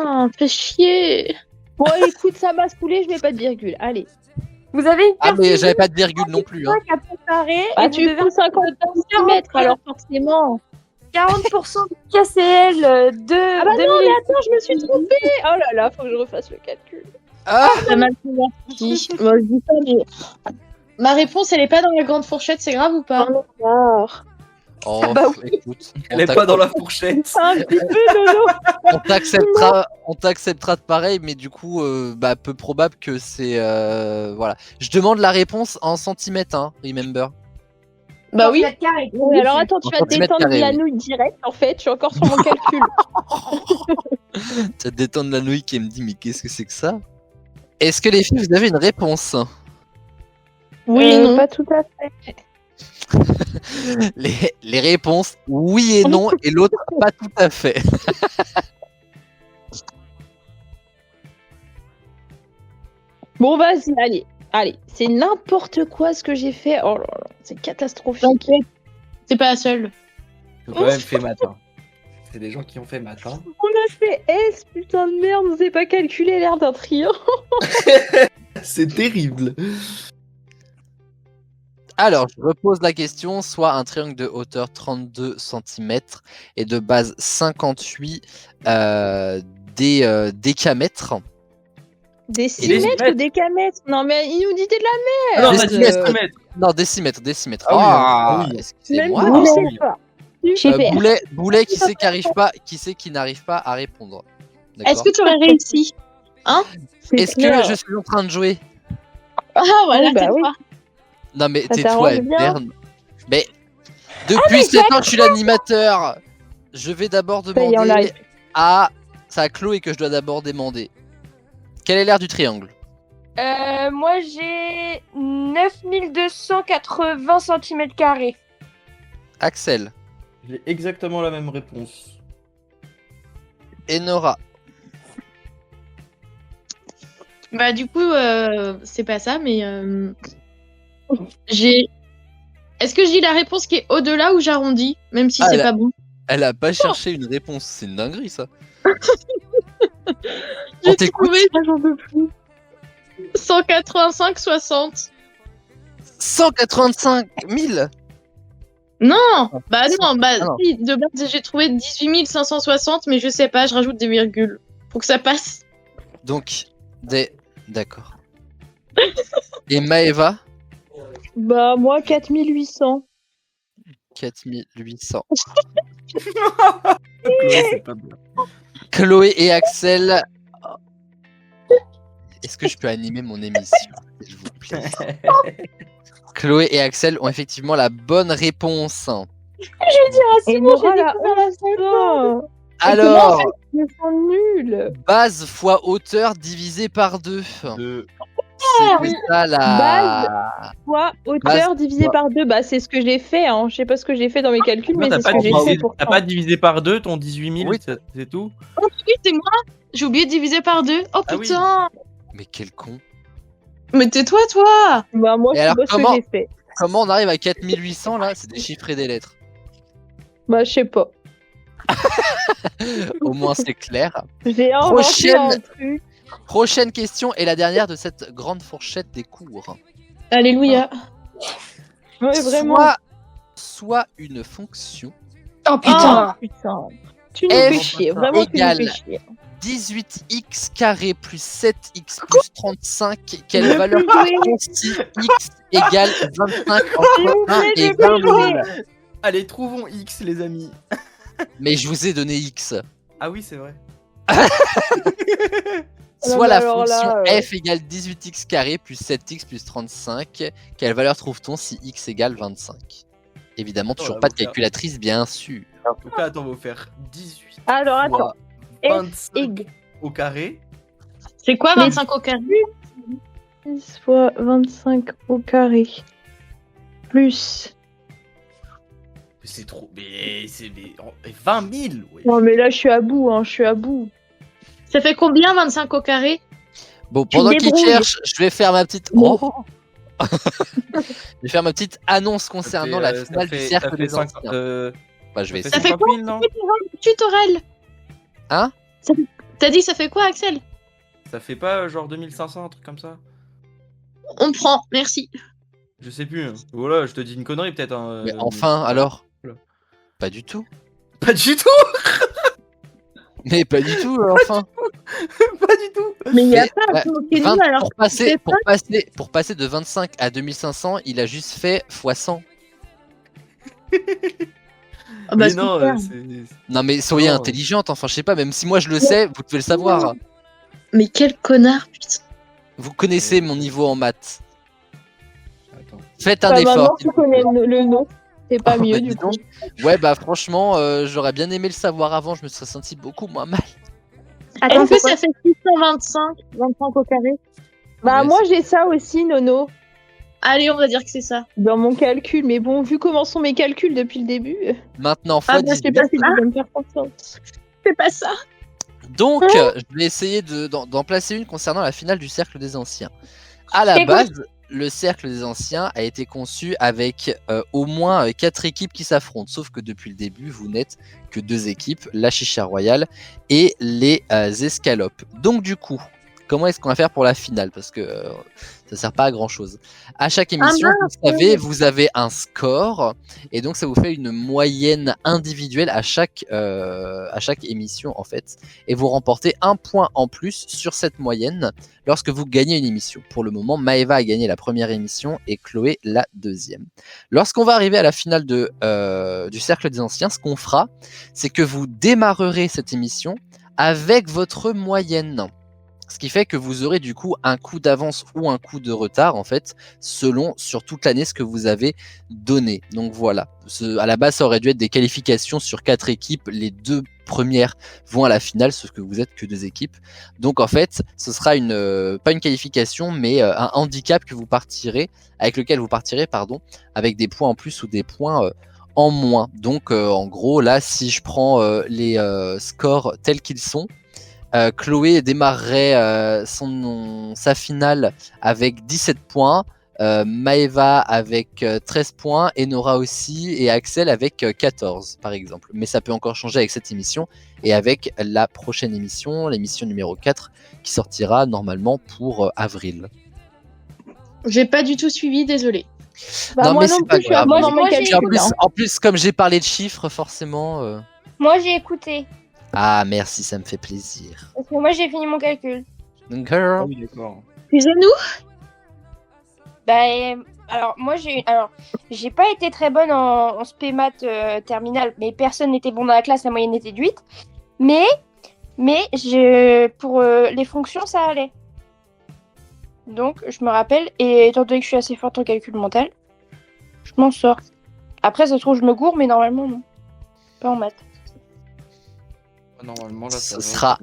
Ah, fais chier. Bon, écoute, ça m'a saoulé, je mets pas de virgule. Allez. Vous avez une Ah, mais perfusion j'avais pas de virgule non plus. Hein. à préparer Ah, et tu vous devez fous 50 cm, alors forcément. 40% du KCL de Ah bah non, 2000. mais attends, je me suis trompée. Oh là là, faut que je refasse le calcul. Ah, Ça m'a converti. Moi, je dis pas, mais... Ma réponse, elle est pas dans la grande fourchette, c'est grave ou pas? Alors. oh, bah oui. écoute, Elle est pas dans la fourchette. Un petit peu, Nono. on t'acceptera de pareil, mais du coup, bah, peu probable que c'est... voilà. Je demande la réponse en centimètres, hein, remember. Bah oui. Oui, alors attends, tu En vas te centimètres détendre carrés, la oui. nouille direct, en fait. Je suis encore sur mon calcul. Tu vas te détendre la nouille qui me dit, mais qu'est-ce que c'est que ça? Est-ce que les filles, vous avez une réponse? Oui, non. Pas tout à fait. Les réponses, oui et non, et l'autre, pas tout à fait. Bon, vas-y, allez. Allez, c'est n'importe quoi ce que j'ai fait. Oh là là, c'est catastrophique. T'inquiète. C'est pas la seule. J'ai quand même fait maths. Hein. C'est des gens qui ont fait maths. Hein. On a fait S, putain de merde, on sait pas calculer l'air d'un triangle. C'est terrible. Alors, je repose la question, soit un triangle de hauteur 32 cm et de base 58 décamètres. Décimètres ou décamètres? Non, mais il nous dit de la Ah non, on a dit Décimètre. décimètre. Non, décimètres. Ah oui, Ah, oui. excusez-moi. Même Ah, je oui. sais pas. J'ai fait. Boulet qui sait qui n'arrive pas à répondre. D'accord. Est-ce que tu aurais réussi? Est-ce que je suis en train de jouer? Ah, voilà, Oh, bah cette oui. fois. Non mais Ça tais-toi, t'arrange bien. Berne. Mais depuis 7 ans que je suis l'animateur, je vais d'abord Ça y est, on demander l'arrive. à... C'est à Chloé que je dois d'abord demander. Quelle est l'aire du triangle? Moi, j'ai 9280 cm². Axel, J'ai exactement la même réponse. Enora, Bah, du coup, c'est pas ça, mais j'ai. Est-ce que je dis la réponse qui est au-delà ou j'arrondis, même si Ah, c'est là. pas bon? elle a pas cherché une réponse, c'est une dinguerie ça. J'ai On t'écoute. trouvé, j'en peux plus. 185,60. 185 000. Non, bah non, bah Ah non. si, de base j'ai trouvé 18 560, mais je sais pas, je rajoute des virgules pour que ça passe. Donc, d'accord. Et Maeva, Bah, moi, 4800. 4800. Chloé, c'est pas bien. Chloé et Axel. Est-ce que je peux animer mon émission, s'il vous plaît? Chloé et Axel ont effectivement la bonne réponse. Et Nora, la honte. Alors, Ils sont nuls. base fois hauteur divisé par 2. De- C'est ça la... Fois hauteur divisé par 2. Bah, c'est ce que j'ai fait. Hein. Je sais pas ce que j'ai fait dans mes calculs, Non, mais t'as c'est ce pas, que j'ai divisé- fait pour t'as pas divisé par 2 ton 18 000, Oui. c'est tout? Oui, c'est moi, j'ai oublié de diviser par 2. Oh Ah oui. putain, Mais quel con. Mais tais-toi, toi. Bah, moi, Et je sais alors, pas ce que comment- j'ai fait. Comment on arrive à 4800 là? C'est des chiffres et des lettres. Bah, je sais pas. Au moins c'est clair. J'ai inventé Prochaine. un truc. Prochaine question et la dernière de cette grande fourchette des cours. Alléluia. Ouais, vraiment. Soit une fonction Oh putain. Putain. Tu nous F fais chier. Vraiment, tu nous égale fais chier. 18x carré plus 7x plus 35, quelle Ne valeur plus jouer. prend si x égale 25 entre 1 et ne plus 20 000? Allez, trouvons X, les amis. Mais je vous ai donné x. Ah oui, c'est vrai. Soit mais la alors là, fonction f égale 18x carré plus 7x plus 35, quelle valeur trouve-t-on si x égale 25? Évidemment, toujours là, pas de vous faire- calculatrice, bien sûr. Donc là, attends, on va faire 18 Alors, attends. fois F 25 égale au carré. C'est quoi Mais- 25 au carré? 10 fois 25 au carré. Plus. C'est trop. Mais c'est 20 000, ouais. Non, mais là, je suis à bout, hein. Je suis à bout. Ça fait combien 25 au carré? Bon, Tu pendant te qu'il débrouilles. cherche, je vais faire ma petite. Bon. Oh. Je vais faire ma petite annonce concernant la finale du cercle des anciens. Bah, je vais Ça essayer. fait 50 000, non? Tutorel. Hein? T'as dit ça fait quoi, Axel? Ça fait pas genre 2500, un truc comme ça? On prend, merci. Je sais plus. Hein. Voilà, je te dis une connerie peut-être. Hein, Mais enfin, alors? Oula. Pas du tout. Pas du tout. Mais pas du tout, enfin. Pas du tout. Mais il y a Mais, pas bah, un peu 20 alors. pour passer de 25 à 2500, il a juste fait x100. Ah bah, Mais non, super. Non mais soyez Non. intelligente, enfin je sais pas, même si moi je le sais, vous devez le savoir. Mais quel connard, putain. Vous connaissez mon niveau en maths. Attends. Faites un Bah, maintenant, effort. tu connais le nom. C'est pas Oh, mieux, bah, du dis coup. donc. Ouais bah franchement, j'aurais bien aimé le savoir avant, je me serais senti beaucoup moins mal. Attends, Est-ce que c'est ça fait 625 25 au carré? Bah, Ouais, moi, j'ai ça aussi, Nono. Allez, on va dire que c'est ça. Dans mon calcul. Mais bon, vu comment sont mes calculs depuis le début. Maintenant, Ah, fois bah, je sais 18. pas si tu vas me faire confiance. C'est pas ça. Donc, je vais essayer d'en placer une concernant la finale du cercle des anciens. À la C'est quoi? base, le cercle des anciens a été conçu avec au moins 4 équipes qui s'affrontent, sauf que depuis le début, vous n'êtes que 2 équipes, la Chicha Royale et les Escalopes. Donc du coup, comment est-ce qu'on va faire pour la finale? Parce que ça sert pas à grand chose. À chaque émission, vous savez, vous avez un score et donc ça vous fait une moyenne individuelle à chaque émission en fait, et vous remportez un point en plus sur cette moyenne lorsque vous gagnez une émission. Pour le moment, Maëva a gagné la première émission et Chloé la deuxième. Lorsqu'on va arriver à la finale du cercle des anciens, ce qu'on fera, c'est que vous démarrerez cette émission avec votre moyenne. Ce qui fait que vous aurez du coup un coup d'avance ou un coup de retard en fait, selon sur toute l'année ce que vous avez donné. Donc voilà, à la base ça aurait dû être des qualifications sur 4 équipes, les 2 premières vont à la finale, sauf que vous êtes que 2 équipes. Donc en fait, ce sera pas une qualification, mais un handicap que vous partirez, avec lequel vous partirez, avec des points en plus ou des points en moins. Donc en gros, là, si je prends les scores tels qu'ils sont, Chloé démarrerait sa finale avec 17 points, Maëva avec 13 points, et Nora aussi, et Axel avec 14 par exemple. Mais ça peut encore changer avec cette émission et avec la prochaine émission, l'émission numéro 4, qui sortira normalement pour avril. J'ai pas du tout suivi, désolé. Bah, Non, moi mais non c'est pas plus, je suis à grave. bout dans Moi, mes j'ai- Puis calculs. en plus, comme j'ai parlé de chiffres, forcément... Moi j'ai écouté. Ah, merci, ça me fait plaisir. Parce que moi j'ai fini mon calcul. Girl. Ah oui, d'accord. Excusez-nous. Bah, alors moi j'ai pas été très bonne en spé maths terminale, mais personne n'était bon dans la classe, la moyenne était de 8. Mais pour les fonctions ça allait. Donc je me rappelle, et étant donné que je suis assez forte en calcul mental, je m'en sors. Après ça se trouve je me gourre, mais normalement non. Pas en maths. Normalement, là, Ce ça sera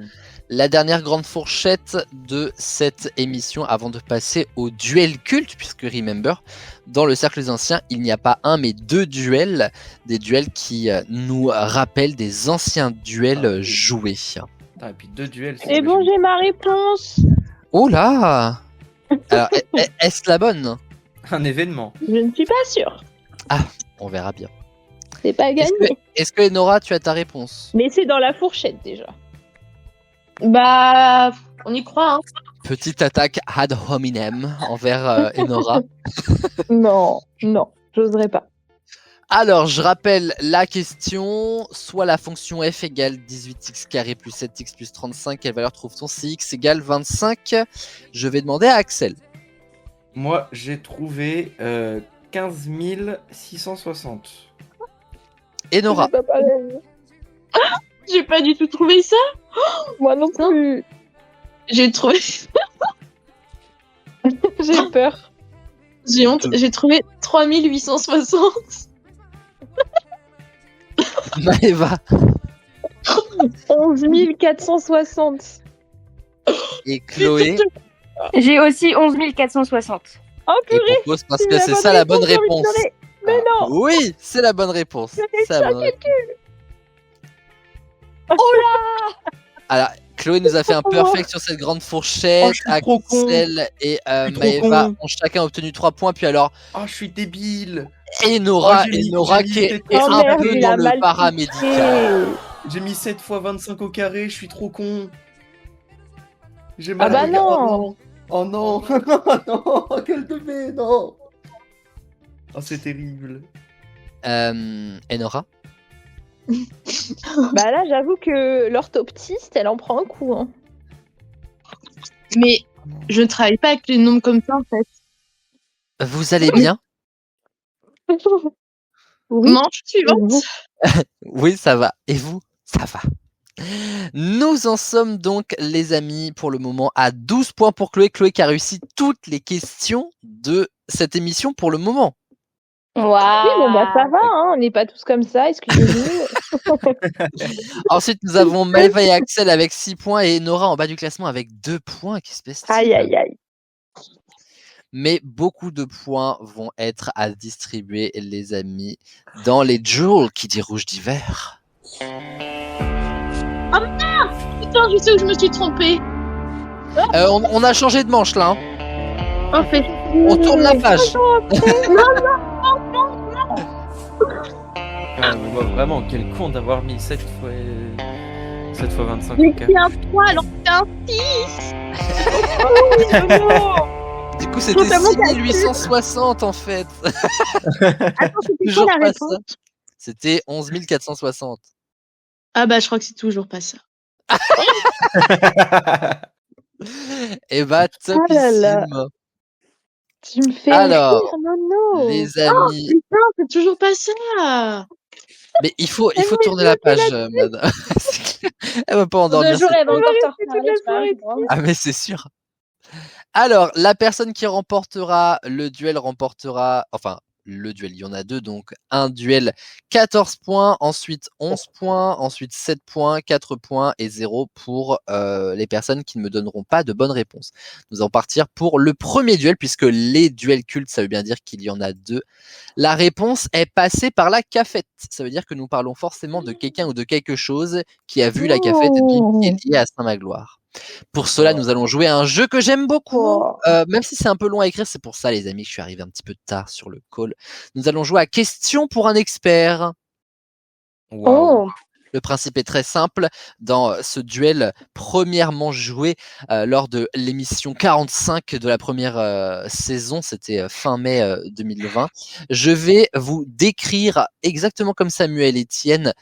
la dernière grande fourchette de cette émission avant de passer au duel culte, puisque remember, dans le cercle des anciens, il n'y a pas un mais 2 duels, des duels qui nous rappellent des anciens duels joués. Putain, et puis 2 duels. C'est bon, j'ai ma réponse. Oh là! Alors, est-ce la bonne? Un événement. Je ne suis pas sûre. On verra bien. C'est pas gagné. Est-ce que Enora, tu as ta réponse? Mais c'est dans la fourchette déjà. Bah, on y croit, hein. Petite attaque ad hominem envers Enora. Non, j'oserais pas. Alors, je rappelle la question. Soit la fonction f égale 18x carré plus 7x plus 35, quelle valeur trouve-t-on si x égale 25? Je vais demander à Axel. Moi, j'ai trouvé 15 660. Enora. C'est pas pareil. J'ai pas du tout trouvé ça. Moi non plus. J'ai trouvé. J'ai peur. J'ai honte. J'ai trouvé 3860. Maëva 11 460. et Chloé. J'ai aussi 11 460. Oh Et purée. propose parce que c'est ça la bonne j'ai envie de réponse. pleurer. Mais non. Oui, c'est la bonne réponse. C'est la bonne réponse. Alors, Chloé nous a fait un perfect sur cette grande fourchette. Oh, je suis trop con. Axel et suis trop Maëva con. ont chacun obtenu 3 points. Puis alors, Oh, je suis débile. Enora, Oh, j'ai mis qui est Oh, un merde, peu il dans a le mal paramédical. J'ai mis 7 fois 25 au carré, je suis trop con. J'ai Ah mal bah au non. Oh non. Oh non. Non, quel bébé, non. Oh, c'est terrible. Enora. Bah là, j'avoue que l'orthoptiste, elle en prend un coup. Hein. Mais je ne travaille pas avec les nombres comme ça en fait. Vous allez bien? Oui. Manche suivante. Oui, ça va. Et vous? Ça va. Nous en sommes donc, les amis, pour le moment, à 12 points pour Chloé. Chloé qui a réussi toutes les questions de cette émission pour le moment. Waouh. Oui, bon bah ça va, hein, on n'est pas tous comme ça, excusez-nous. Ensuite, nous avons Maëva et Axel avec 6 points et Nora en bas du classement avec 2 points. Qui se passe-t-il? Aïe aïe aïe. Mais beaucoup de points vont être à distribuer, les amis, dans les jewels qui dit rouge d'hiver. Putain, je sais où je me suis trompée. On a changé de manche là. En fait. On tourne la page. Moi, vraiment, quel con d'avoir mis 7 fois 25 J'ai au carré. écrit un 3 alors que c'était un 6. Du coup, c'était 6860 en fait. Attends, c'était Toujours quoi la pas réponse? ça. C'était 11 460. Ah bah je crois que c'est toujours pas ça. Et bah, topissime. là là. Tu me fais Alors, rire, Nono. les amis. Putain, c'est toujours pas ça. Mais il faut Elle tourner la page, madame. C'est clair. Elle va pas endormir. Bonjour, elle va encore te toute reparler, la c'est pas soirée grave. Ah, mais c'est sûr. Alors, la personne qui remportera le duel remportera. Enfin, le duel, il y en a 2. Donc, un duel 14 points, ensuite 11 points, ensuite 7 points, 4 points et 0 pour les personnes qui ne me donneront pas de bonnes réponses. Nous allons partir pour le premier duel, puisque les duels cultes, ça veut bien dire qu'il y en a 2. La réponse est passée par la cafette. Ça veut dire que nous parlons forcément de quelqu'un ou de quelque chose qui a vu la cafette et donc qui est lié à Saint-Magloire. Pour cela, nous allons jouer à un jeu que j'aime beaucoup, même si c'est un peu long à écrire. C'est pour ça, les amis, que je suis arrivé un petit peu tard sur le call. Nous allons jouer à question pour un expert. Waouh. Oh, Le principe est très simple. Dans ce duel, premièrement joué lors de l'émission 45 de la première saison, c'était fin mai 2020, je vais vous décrire exactement comme Samuel Etienne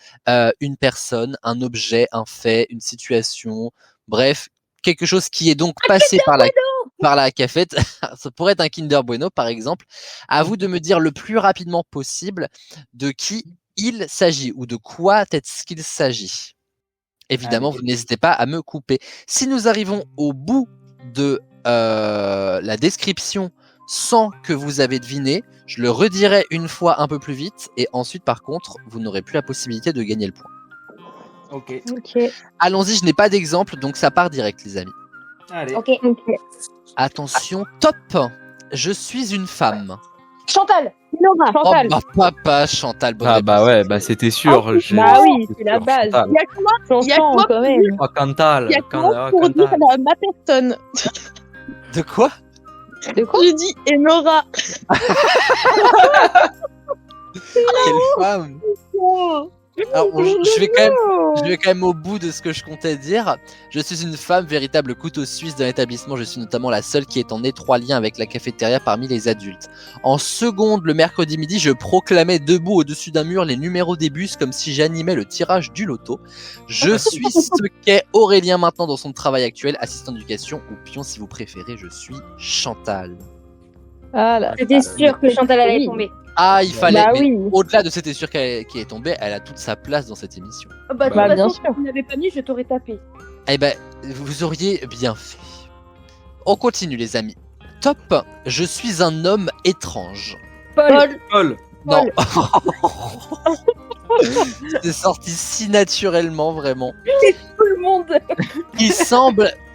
une personne, un objet, un fait, une situation, bref, quelque chose qui est donc passé par la cafette. Ça pourrait être un Kinder Bueno, par exemple. À vous de me dire le plus rapidement possible de qui il s'agit ou de quoi est-ce qu'il s'agit. Évidemment, vous n'hésitez pas à me couper. Si nous arrivons au bout de la description sans que vous avez deviné, je le redirai une fois un peu plus vite et ensuite, par contre, vous n'aurez plus la possibilité de gagner le point. Ok. Ok. Allons-y, je n'ai pas d'exemple, donc ça part direct, les amis. Allez. ok. Attention, top. Je suis une femme. Chantal. Nora. Oh, Chantal. bah, papa, Chantal, bonne Ah bah réponse. ouais, bah c'était sûr. Bah oui, c'était c'est la sûr, base. Chantal. Il y a que moi, il y a que Chanson, moi quand même. Oh, Cantal. il y a que moi pour dire ma personne. De quoi? De quoi? J'ai dit Enora. Quelle femme! Alors, je vais quand même au bout de ce que je comptais dire. Je suis une femme, véritable couteau suisse d'un établissement. Je suis notamment la seule qui est en étroit lien avec la cafétéria parmi les adultes. En seconde, le mercredi midi, je proclamais debout au-dessus d'un mur les numéros des bus comme si j'animais le tirage du loto. Je suis ce qu'est Aurélien maintenant dans son travail actuel, assistant d'éducation ou pion si vous préférez. Je suis Chantal. Ah là. J'étais sûre que Chantal allait tomber. Ah, il fallait. Bah mais oui. au-delà de c'était sûr qu'elle est tombée, elle a toute sa place dans cette émission. Bah, de Bah, toute bien façon, sûr. si tu n'avais pas mis, je t'aurais tapé. Eh ben, vous auriez bien fait. On continue, les amis. Top. Je suis un homme étrange. Paul. Paul. Non. C'est sorti si naturellement, vraiment. Tout le monde.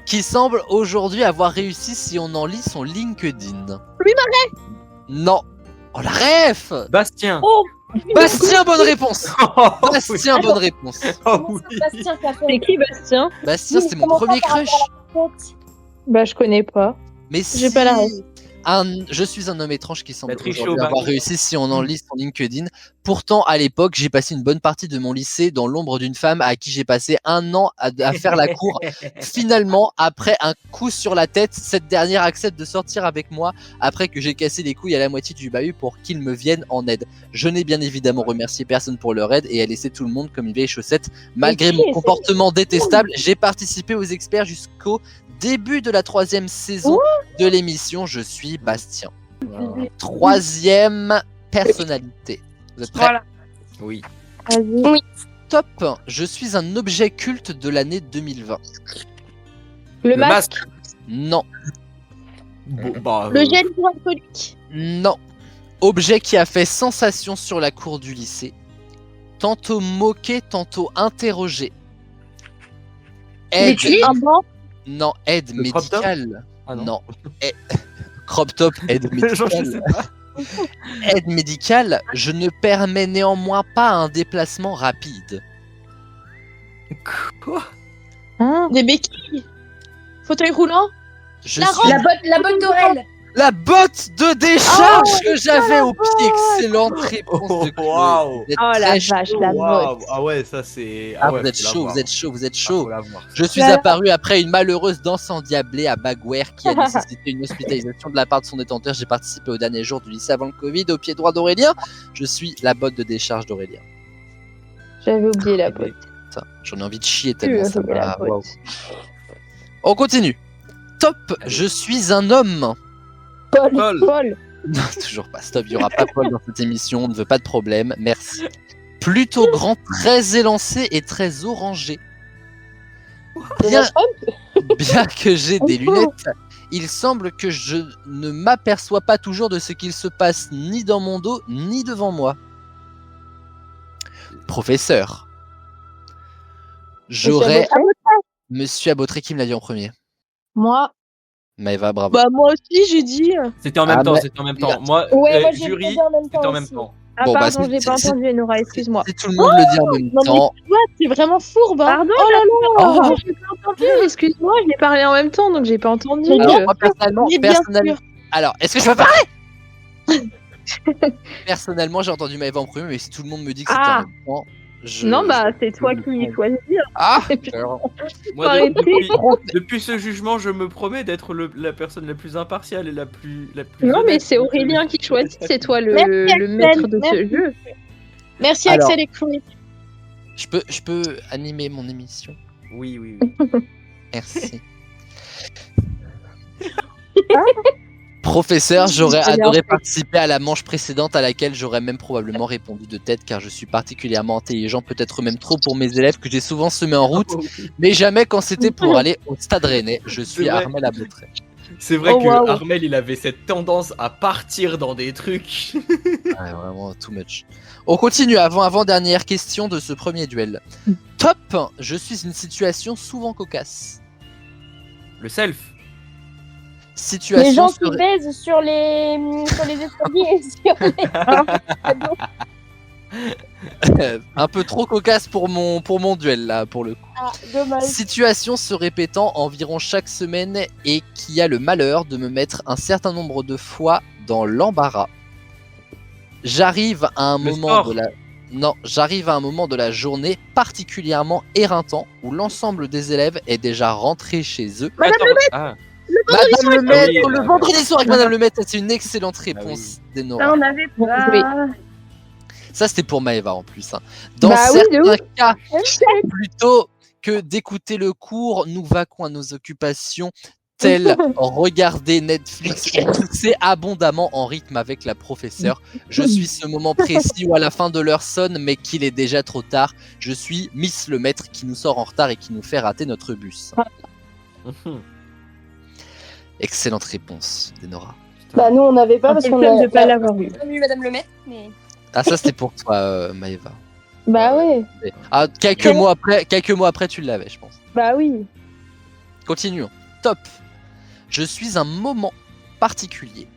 Qui semble aujourd'hui avoir réussi si on en lit son LinkedIn. Louis Marais. Non. Oh la ref. Bastien. Oh, Bastien, bonne réponse. Oh, Bastien, bonne réponse. oui. Bastien qui a fait C'est qui, Bastien? Bastien, Oui, c'est mon comment premier ça, par crush. rapport à la tête Bah, je connais pas. Mais J'ai pas la ref. Je suis un homme étrange qui semble T'as triché aujourd'hui au bac. avoir réussi si on en lit son LinkedIn. Pourtant, à l'époque, j'ai passé une bonne partie de mon lycée dans l'ombre d'une femme à qui j'ai passé 1 an à faire la cour. Finalement, après un coup sur la tête, cette dernière accepte de sortir avec moi après que j'ai cassé les couilles à la moitié du bahut pour qu'il me vienne en aide. Je n'ai bien évidemment remercié personne pour leur aide et a laissé tout le monde comme une vieille chaussette. Malgré Ok, mon c'est- comportement détestable, j'ai participé aux experts jusqu'au début de la 3e saison de l'émission. Je suis Bastien. 3e personnalité. Vous êtes prêts? Voilà. Oui. Vas-y. Top. Je suis un objet culte de l'année 2020. Le masque. Non. Bon, bah, Le gel hydroalcoolique. Non. Objet qui a fait sensation sur la cour du lycée. Tantôt moqué, tantôt interrogé. Aide. Un banc. Non, aide Le crop top médicale. Ah non. non. Crop top, aide Genre, je médicale. sais pas. Aide médicale, je ne permets néanmoins pas un déplacement rapide. Quoi? Hein? Des béquilles. Fauteuil roulant. Je La suis La botte d'Aurel. la botte de décharge que j'avais au pied. Excellente réponse de Chloé. Waouh. Vous êtes Oh la très vache, chaud. la Waouh. botte. Ah ouais, ça c'est. Ah, ouais, vous êtes faut la chaud, voir. vous êtes chaud, vous êtes Ah, chaud. faut la voir. Je suis Voilà. apparu après une malheureuse danse endiablée à Bagware qui a nécessité une hospitalisation de la part de son détenteur. J'ai participé au dernier jour du lycée avant le Covid au pied droit d'Aurélien. Je suis la botte de décharge d'Aurélien. J'avais oublié la botte. Putain, j'en ai envie de chier tellement ça avais la m'a... botte. waouh. On continue. Top, je suis un homme. Paul. Paul. Non, toujours pas. Stop, il n'y aura pas Paul dans cette émission. On ne veut pas de problème. Merci. Plutôt grand, très élancé et très orangé. Bien, bien que j'ai des lunettes, il semble que je ne m'aperçois pas toujours de ce qu'il se passe ni dans mon dos ni devant moi. Professeur. J'aurais... Monsieur Abotré qui me l'a dit en premier. Moi. Maëva, bravo. Bah moi aussi j'ai dit. C'était en même Ah, temps, mais- c'était en même temps. Moi, Ouais, moi j'ai jury, répondu en même c'était temps en même aussi. temps. Ah Bon, bah, pardon, j'ai c'est- pas c'est- entendu Enora, excuse-moi. Si tout le monde le dit en même Non mais temps... tu vois, t'es vraiment fourbe. Hein. Pardon, Oh là là. Oh. j'ai pas entendu, excuse-moi, je l'ai parlé en même temps, donc j'ai pas entendu. Alors, moi, personnellement, Oui, bien sûr. Alors, est-ce que je peux parler? Personnellement, j'ai entendu Maëva en premier, mais si tout le monde me dit que c'était Ah. en même temps, je... Non, bah, c'est toi qui choisis. Ah Moi, Arrêtez. depuis ce jugement, je me promets d'être la personne la plus impartiale et la plus Non, mais honnête. c'est Aurélien qui choisit, c'est toi Merci, le Axel, maître de ce merci. jeu. Merci Alors. Axel et Chloé. je peux animer mon émission. Oui. Merci. Professeur, j'aurais adoré participer à la manche précédente à laquelle j'aurais même probablement répondu de tête car je suis particulièrement intelligent, peut-être même trop pour mes élèves que j'ai souvent semé en route, mais jamais quand c'était pour aller au Stade Rennais. Je suis C'est vrai. Armel Abotré. C'est vrai Oh, que waouh. Armel, il avait cette tendance à partir dans des trucs. Ouais, vraiment too much. On continue avant dernière question de ce premier duel. Top, je suis une situation souvent cocasse. Le self. Situation Les gens qui serait- baisent sur les escaliers et sur les... Un peu trop cocasse pour mon duel là, pour le coup. Ah, dommage. Situation se répétant environ chaque semaine et qui a le malheur de me mettre un certain nombre de fois dans l'embarras. J'arrive à un Le moment sport. de la... Non, j'arrive à un moment de la journée particulièrement éreintant où l'ensemble des élèves est déjà rentré chez eux. Ah, Madame le soir. maître, Oui, le vendredi soir avec Madame le maître, c'est une excellente Ah réponse Ça, d'Enora. on avait Oui. pas. Ça, c'était pour Maëva en plus. Hein. Dans Bah oui, de certains cas, plutôt que d'écouter le cours, nous vaquons à nos occupations telles regarder Netflix ou pousser abondamment en rythme avec la professeure. Je suis ce moment précis où à la fin de l'heure sonne, mais qu'il est déjà trop tard. Je suis Miss le maître qui nous sort en retard et qui nous fait rater notre bus. Excellente réponse d'Enora. Bah, nous, on n'avait pas parce qu'on de a pas l'avoir eu. eu Madame le Maître. Mais... Ah, ça c'était pour toi, Maëva. Bah ouais. Ah, quelques mois après, tu l'avais, je pense. Bah oui. Continuons. Top. Je suis un moment particulier,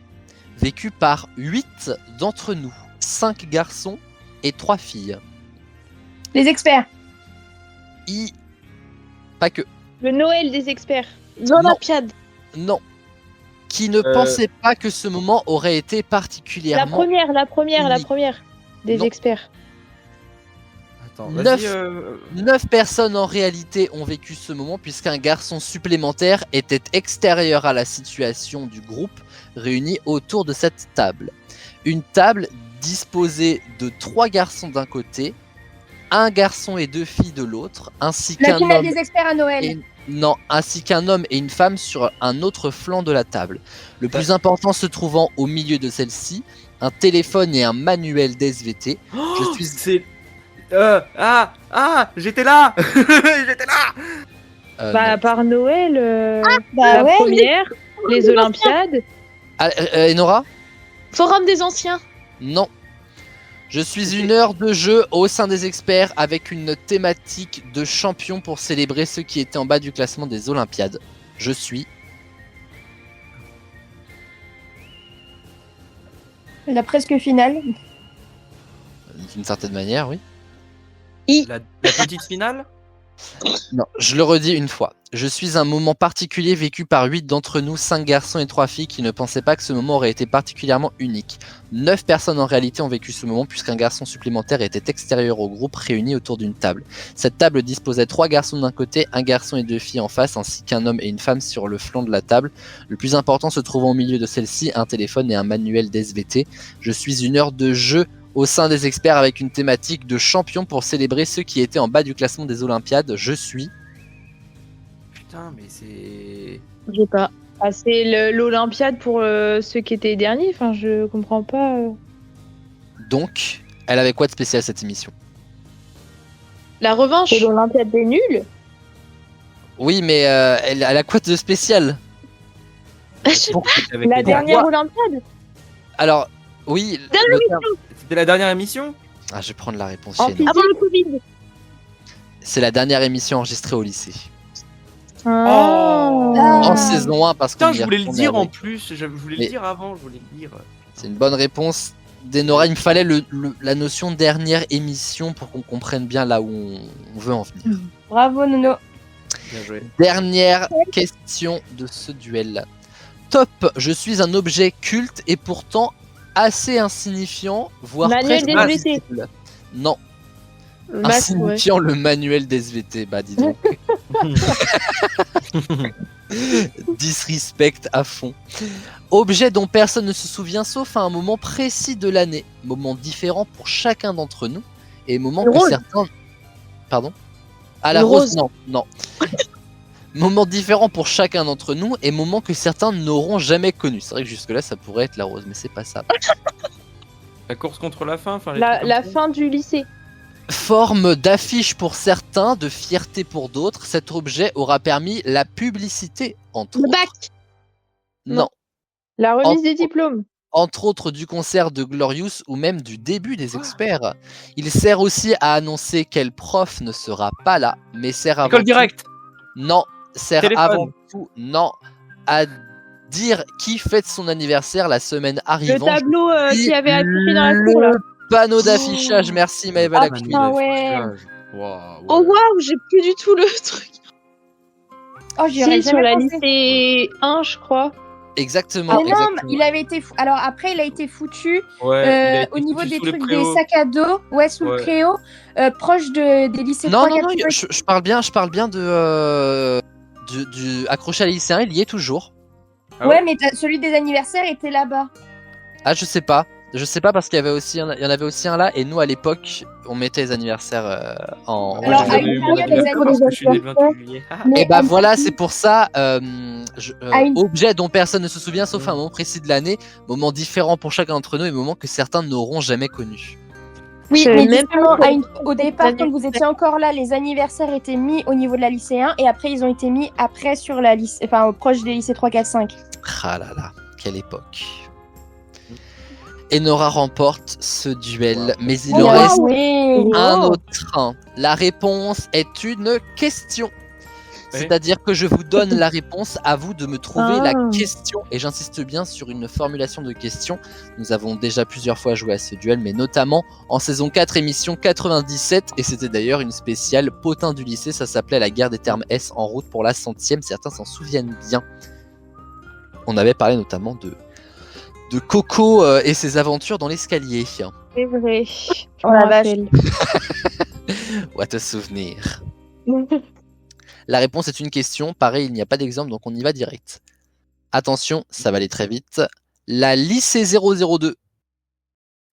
vécu par 8 d'entre nous, 5 garçons et 3 filles. Les experts. Pas que. Le Noël des experts. L'Olympiade. Non. Qui ne pensait pas que ce moment aurait été La particulièrement... première des Non. experts. Attends, 9 personnes en réalité ont vécu ce moment puisqu'un garçon supplémentaire était extérieur à la situation du groupe réuni autour de cette table. Une table disposée de 3 garçons d'un côté, un garçon et 2 filles de l'autre, ainsi La qu'un finale homme des experts à Noël. et... Non, ainsi qu'un homme et une femme sur un autre flanc de la table. Le plus important se trouvant au milieu de celle-ci, un téléphone et un manuel d'SVT. Je suis... C'est. J'étais là. J'étais là. Bah, à part Noël, Bah la ouais. première, les Olympiades. Enora ? Forum des anciens. Non. Je suis une heure de jeu au sein des experts avec une thématique de champion pour célébrer ceux qui étaient en bas du classement des Olympiades. Je suis... La presque finale. D'une certaine manière, oui. La petite finale. Non, je le redis une fois. Je suis un moment particulier vécu par 8 d'entre nous, 5 garçons et 3 filles qui ne pensaient pas que ce moment aurait été particulièrement unique. 9 personnes en réalité ont vécu ce moment puisqu'un garçon supplémentaire était extérieur au groupe réuni autour d'une table. Cette table disposait 3 garçons d'un côté, un garçon et 2 filles en face, ainsi qu'un homme et une femme sur le flanc de la table. Le plus important se trouvant au milieu de celle-ci, un téléphone et un manuel d'SVT. Je suis une heure de jeu au sein des experts avec une thématique de champion pour célébrer ceux qui étaient en bas du classement des Olympiades. Je suis... Putain, mais c'est. J'ai pas. Ah, c'est l'Olympiade pour ceux qui étaient derniers. Enfin, je comprends pas. Donc, elle avait quoi de spécial cette émission? La revanche. C'est l'Olympiade des nuls. Oui, mais elle a quoi de spécial? Avec La les- dernière Olympiade. Alors, oui... C'était la dernière émission. Ah, je vais prendre la réponse En chez nous. Avant le Covid. C'est la dernière émission enregistrée au lycée. Ah. En saison 1, parce qu'on Putain, je voulais le dire en avec. plus. Je voulais Mais- le dire avant. Je voulais le dire. C'est une bonne réponse d'Enora. Il me fallait la notion dernière émission pour qu'on comprenne bien là où on veut en venir. Bravo, Nono. Bien joué. Dernière question de ce duel. Top, je suis un objet culte et pourtant assez insignifiant, voire Manuel presque d'SVT. invisible. Non, Le masque, ouais. insignifiant le manuel d'SVT. Bah dis donc. Disrespect à fond. Objet dont personne ne se souvient sauf à un moment précis de l'année. Moment différent pour chacun d'entre nous. Et moment Le que rose. certains... Pardon? Ah la Le rose, rose. non, non. Moment différent pour chacun d'entre nous et moment que certains n'auront jamais connu. C'est vrai que jusque là ça pourrait être la rose, mais c'est pas ça. La course contre la fin. Enfin, les La, trucs comme la ça. fin du lycée. Forme d'affiche pour certains, de fierté pour d'autres, cet objet aura permis la publicité, entre Le autres. bac. Non. La remise En- des diplômes. Entre autres du concert de Glorious ou même du début des experts. Il sert aussi à annoncer quel prof ne sera pas là, mais sert avant École tout- directe. Non, sert Téléphone. avant tout, non, à dire qui fête son anniversaire la semaine Le arrivante. tableau Et qui avait affiché dans la cour là. le panneau d'affichage. Merci Maëva Ah, la putain, ouais. Oh waouh, j'ai plus du tout le truc. Oh, j'y aurais Si, sur jamais la pensé. lycée 1, je crois. Exactement. Mais non, exactement. il avait été alors après il a été foutu Ouais, il a été au niveau foutu des sous les trucs des préaux. sacs à dos, ouais sous le Ouais. préau, proche des lycées Non, 3, non, 4, non, 5. je parle bien de du accroché à la lycéen, il y est toujours. Ah Ouais, mais celui des anniversaires était là-bas. Ah, je sais pas parce qu'il y avait aussi il y en avait aussi un là, et nous à l'époque, on mettait les anniversaires en. Moi, Alors, j'ai à jamais une eu mon période, anniversaire les parce que je suis né le 28 juillet. Mais Et bah à une- voilà, c'est pour ça, À une- objet dont personne ne se souvient sauf un moment précis de l'année, moment différent pour chacun d'entre nous et moment que certains n'auront jamais connu. Oui, Je mais savais même justement, pas au départ, quand vous étiez encore là, les anniversaires étaient mis au niveau de la lycée 1 et après ils ont été mis après sur la lycée, enfin proche des lycées 3, 4, 5. Ah là là, quelle époque. Enora remporte ce duel, mais il en reste oui. un autre. La réponse est une question. Oui. C'est-à-dire que je vous donne la réponse, à vous de me trouver Ah. la question. Et j'insiste bien sur une formulation de question. Nous avons déjà plusieurs fois joué à ce duel, mais notamment en saison 4, émission 97. Et c'était d'ailleurs une spéciale potin du lycée. Ça s'appelait la guerre des termes S en route pour la 100e. Certains s'en souviennent bien. On avait parlé notamment de Coco et ses aventures dans l'escalier. C'est vrai. Oh la vache. What a souvenir. La réponse est une question. Pareil, il n'y a pas d'exemple, donc on y va direct. Attention, ça va aller très vite. La lycée 002.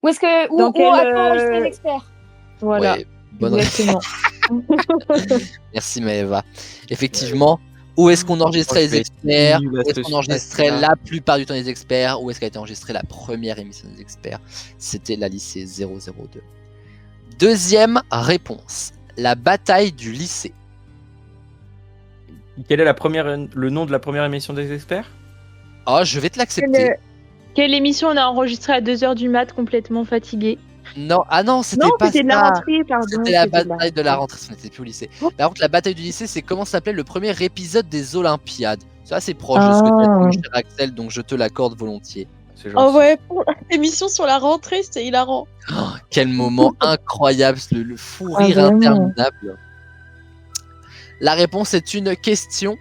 Où est-ce que Dans quel, attends, enregistrer l'expert. Voilà. Ouais, bonne réponse. Exactement. Merci Maëva. Effectivement, où est-ce qu'on enregistrait les experts? Où est-ce qu'on enregistrait la plupart du temps les experts? Où est-ce qu'a été enregistrée la première émission des experts? C'était la lycée 002. Deuxième réponse. La bataille du lycée. Quel est le nom de la première émission des experts? Oh, je vais te l'accepter. Quelle émission on a enregistré à 2h du mat complètement fatigué? Non, ah non, c'était Non, pas c'était de la ça. rentrée, pardon. C'était la c'était bataille de la rentrée, on n'était plus au lycée. Par contre, la bataille du lycée, c'est comment s'appelait le premier épisode des Olympiades. C'est assez proche de ce que tu as dit, mon cher Axel, donc je te l'accorde volontiers. C'est gentil. Oh ouais, pour l'émission sur la rentrée, c'était hilarant. Oh, quel moment incroyable, le fou Ah, rire vraiment. interminable. La réponse est une question.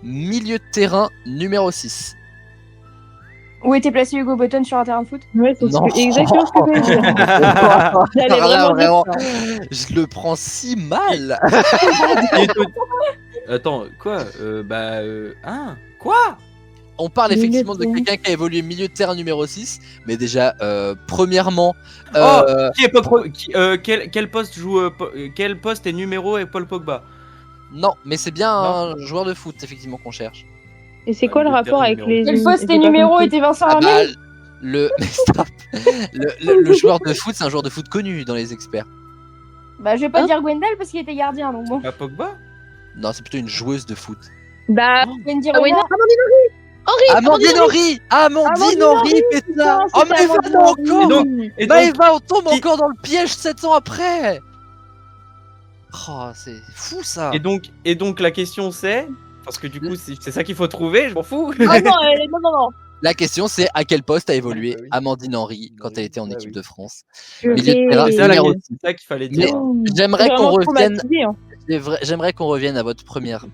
Milieu de terrain numéro 6. Où était placé Hugo Button sur un terrain de foot? Ouais, c'est Non. exactement ce que je voulais dire. J'allais Alors là, vraiment dire vraiment, je le prends si mal. Attends, quoi? Hein? Quoi? On parle Milieu effectivement de de terrain. quelqu'un qui a évolué milieu de terrain numéro 6, mais déjà, premièrement, Qui est quel poste joue quel poste est numéro et Paul Pogba? non, mais c'est bien Non. un joueur de foot, effectivement, qu'on cherche. Et c'est quoi le milieu de rapport terrain avec numéro les. Quel poste j'ai et pas numéro compris. était Vincent Ah bah, Armel? mais stop. Le joueur de foot, c'est un joueur de foot connu dans les experts. Bah je vais pas Hein dire Gwendal parce qu'il était gardien donc bon. Pas Pogba? Non, c'est plutôt une joueuse de foot. Bah, Wendy ah oui, non, Renard. Amandine Henry. Amandine Henry, putain. putain, Oh, c'était Maëva, Amandine non, Henry. encore. Et donc, Maëva, on tombe qui- encore dans le piège 7 ans après. Oh, c'est fou ça. et donc la question c'est, parce que du coup c'est ça qu'il faut trouver, je m'en fous. Ah non, non. La question, c'est à quel poste a évolué Bah oui. Amandine Henry quand Bah elle oui. était en Bah équipe oui. de France. Purée. Milieu de terrain, C'est ça, numéro c'est ça qu'il fallait Mais- dire. J'aimerais qu'on Vraiment revienne. traumatisée, hein. J'aimerais qu'on revienne à votre première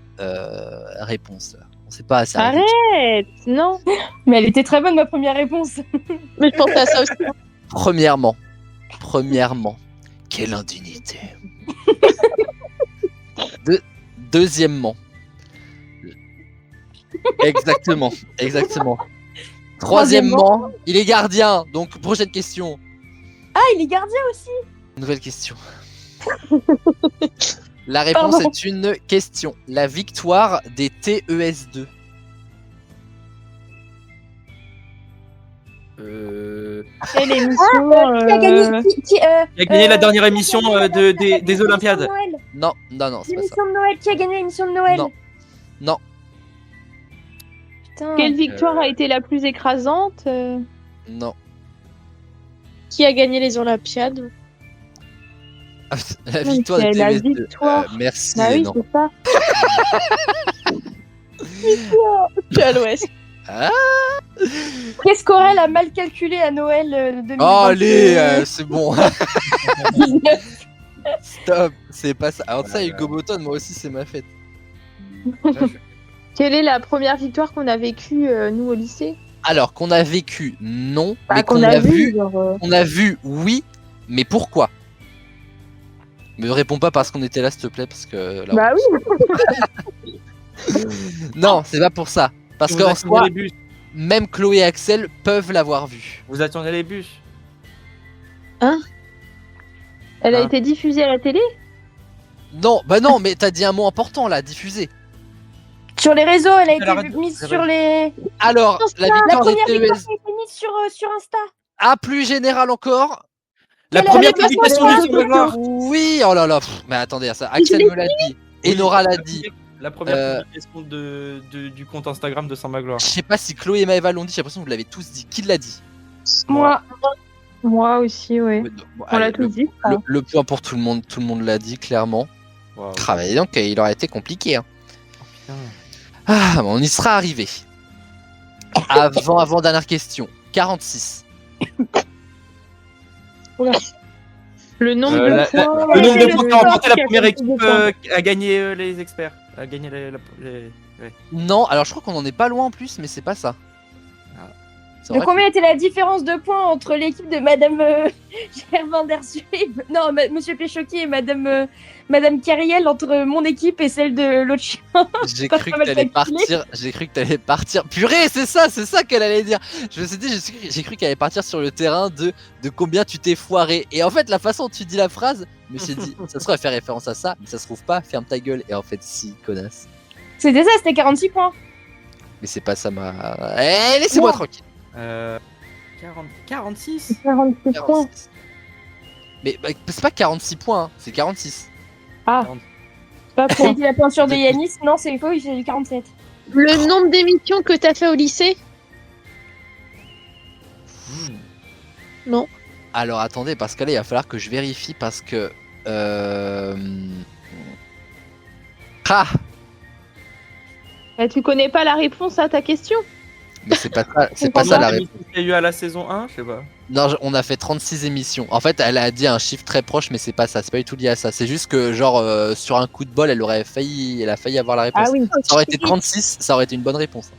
réponse. On sait pas assez. Arrête, non. Mais elle était très bonne ma première réponse. Mais je pensais à ça aussi. Premièrement, quelle indignité. Deuxièmement, exactement. Troisièmement, il est gardien. Donc prochaine question. Ah il est gardien aussi. Nouvelle question. La réponse Pardon. est une question. La victoire des TES2. Quelle émission Qui a gagné Qui a gagné la dernière émission des Olympiades? Non, c'est pas ça. L'émission de Noël. Qui a gagné l'émission de Noël? Non. Putain. Quelle victoire a été la plus écrasante Non. Qui a gagné les Olympiades? La victoire des c'est la TES2. victoire. Merci. Bah oui, non. c'est ça. Je suis à l'ouest. Prescorel a mal calculé à Noël 2022. Oh, allez, c'est bon. Stop, c'est pas ça. Alors ça, Hugo Botton, moi aussi, c'est ma fête. Quelle est la première victoire qu'on a vécue, nous, au lycée? Alors, qu'on a vécu, non. Bah, Mais qu'on qu'on a a vu, vu, genre, on a vu, oui. Mais pourquoi? Me réponds pas parce qu'on était là, s'il te plaît, parce que là. Bah oui. Non, c'est pas pour ça. Parce Vous qu'en attendez soi, les bus. même Chloé et Axel peuvent l'avoir vu. Vous attendez les bus. Elle a Ah. été diffusée à la télé? Non, bah non, mais t'as dit un mot important là, diffusé. Sur les réseaux, elle a Elle a été radio- mise c'est sur vrai. les. Alors, la La victoire des première victoire TES. qui a été mise sur Insta. Ah, plus général encore. La Elle a première dépassé publication la du Sang Magloire. Oui, oh là là. Mais attendez, ça, Axel me l'a dit. Et Nora l'a dit. La première Euh, publication du compte Instagram de Sang Magloire. Je sais pas si Chloé et Maëva l'ont dit, j'ai l'impression que vous l'avez tous dit. Qui l'a dit? Moi. Moi aussi, ouais. Bon, On l'a allez, tous dit. le point pour tout le monde l'a dit clairement. Waouh. Travailler donc, il aurait été compliqué. Hein. Putain. Ah, mais on y sera arrivé. Avant dernière question. 46. Le nombre Euh, de la- points. Le nombre de le points qu'a score remporté la qui a première fait équipe plus de points. a gagné les experts. A gagné les- Non, alors je crois qu'on en est pas loin en plus, mais c'est pas ça. Ah. C'est De vrai combien était la différence de points entre l'équipe de Madame Germain Dersuet, non, Monsieur Péchoki et Madame Carriel, entre mon équipe et celle de l'autre chien? que j'ai pas cru mal que t'allais calculé. partir. J'ai cru que t'allais partir. Purée, c'est ça qu'elle allait dire. Je me suis dit, j'ai cru qu'elle allait partir sur le terrain de combien tu t'es foiré. Et en fait, la façon dont tu dis la phrase, je me suis dit, ça se trouve, elle fait référence à ça, mais ça se trouve pas, ferme ta gueule. Et en fait, si, connasse. C'était ça, c'était 46 points. Mais c'est pas ça ma. Eh, laissez-moi Non. tranquille. 46. 46 points. 46. Mais bah, c'est pas 46 points, hein, c'est 46. Pas Ça a été la peinture de Yanis. Non, c'est faux, il fait 47. Le nombre d'émissions que t'as fait au lycée? Non. Alors attendez, parce que là, il va falloir que je vérifie parce que. Ah, Bah, tu connais pas la réponse à ta question? mais c'est pas ça, c'est pas ça la réponse. Il y a eu à la saison 1, je sais pas. Non, on a fait 36 émissions. En fait, elle a dit un chiffre très proche, mais c'est pas ça. C'est pas du tout lié à ça. C'est juste que, genre, sur un coup de bol, elle a failli avoir la réponse. Ah oui. Ça aurait été 36, ça aurait été une bonne réponse.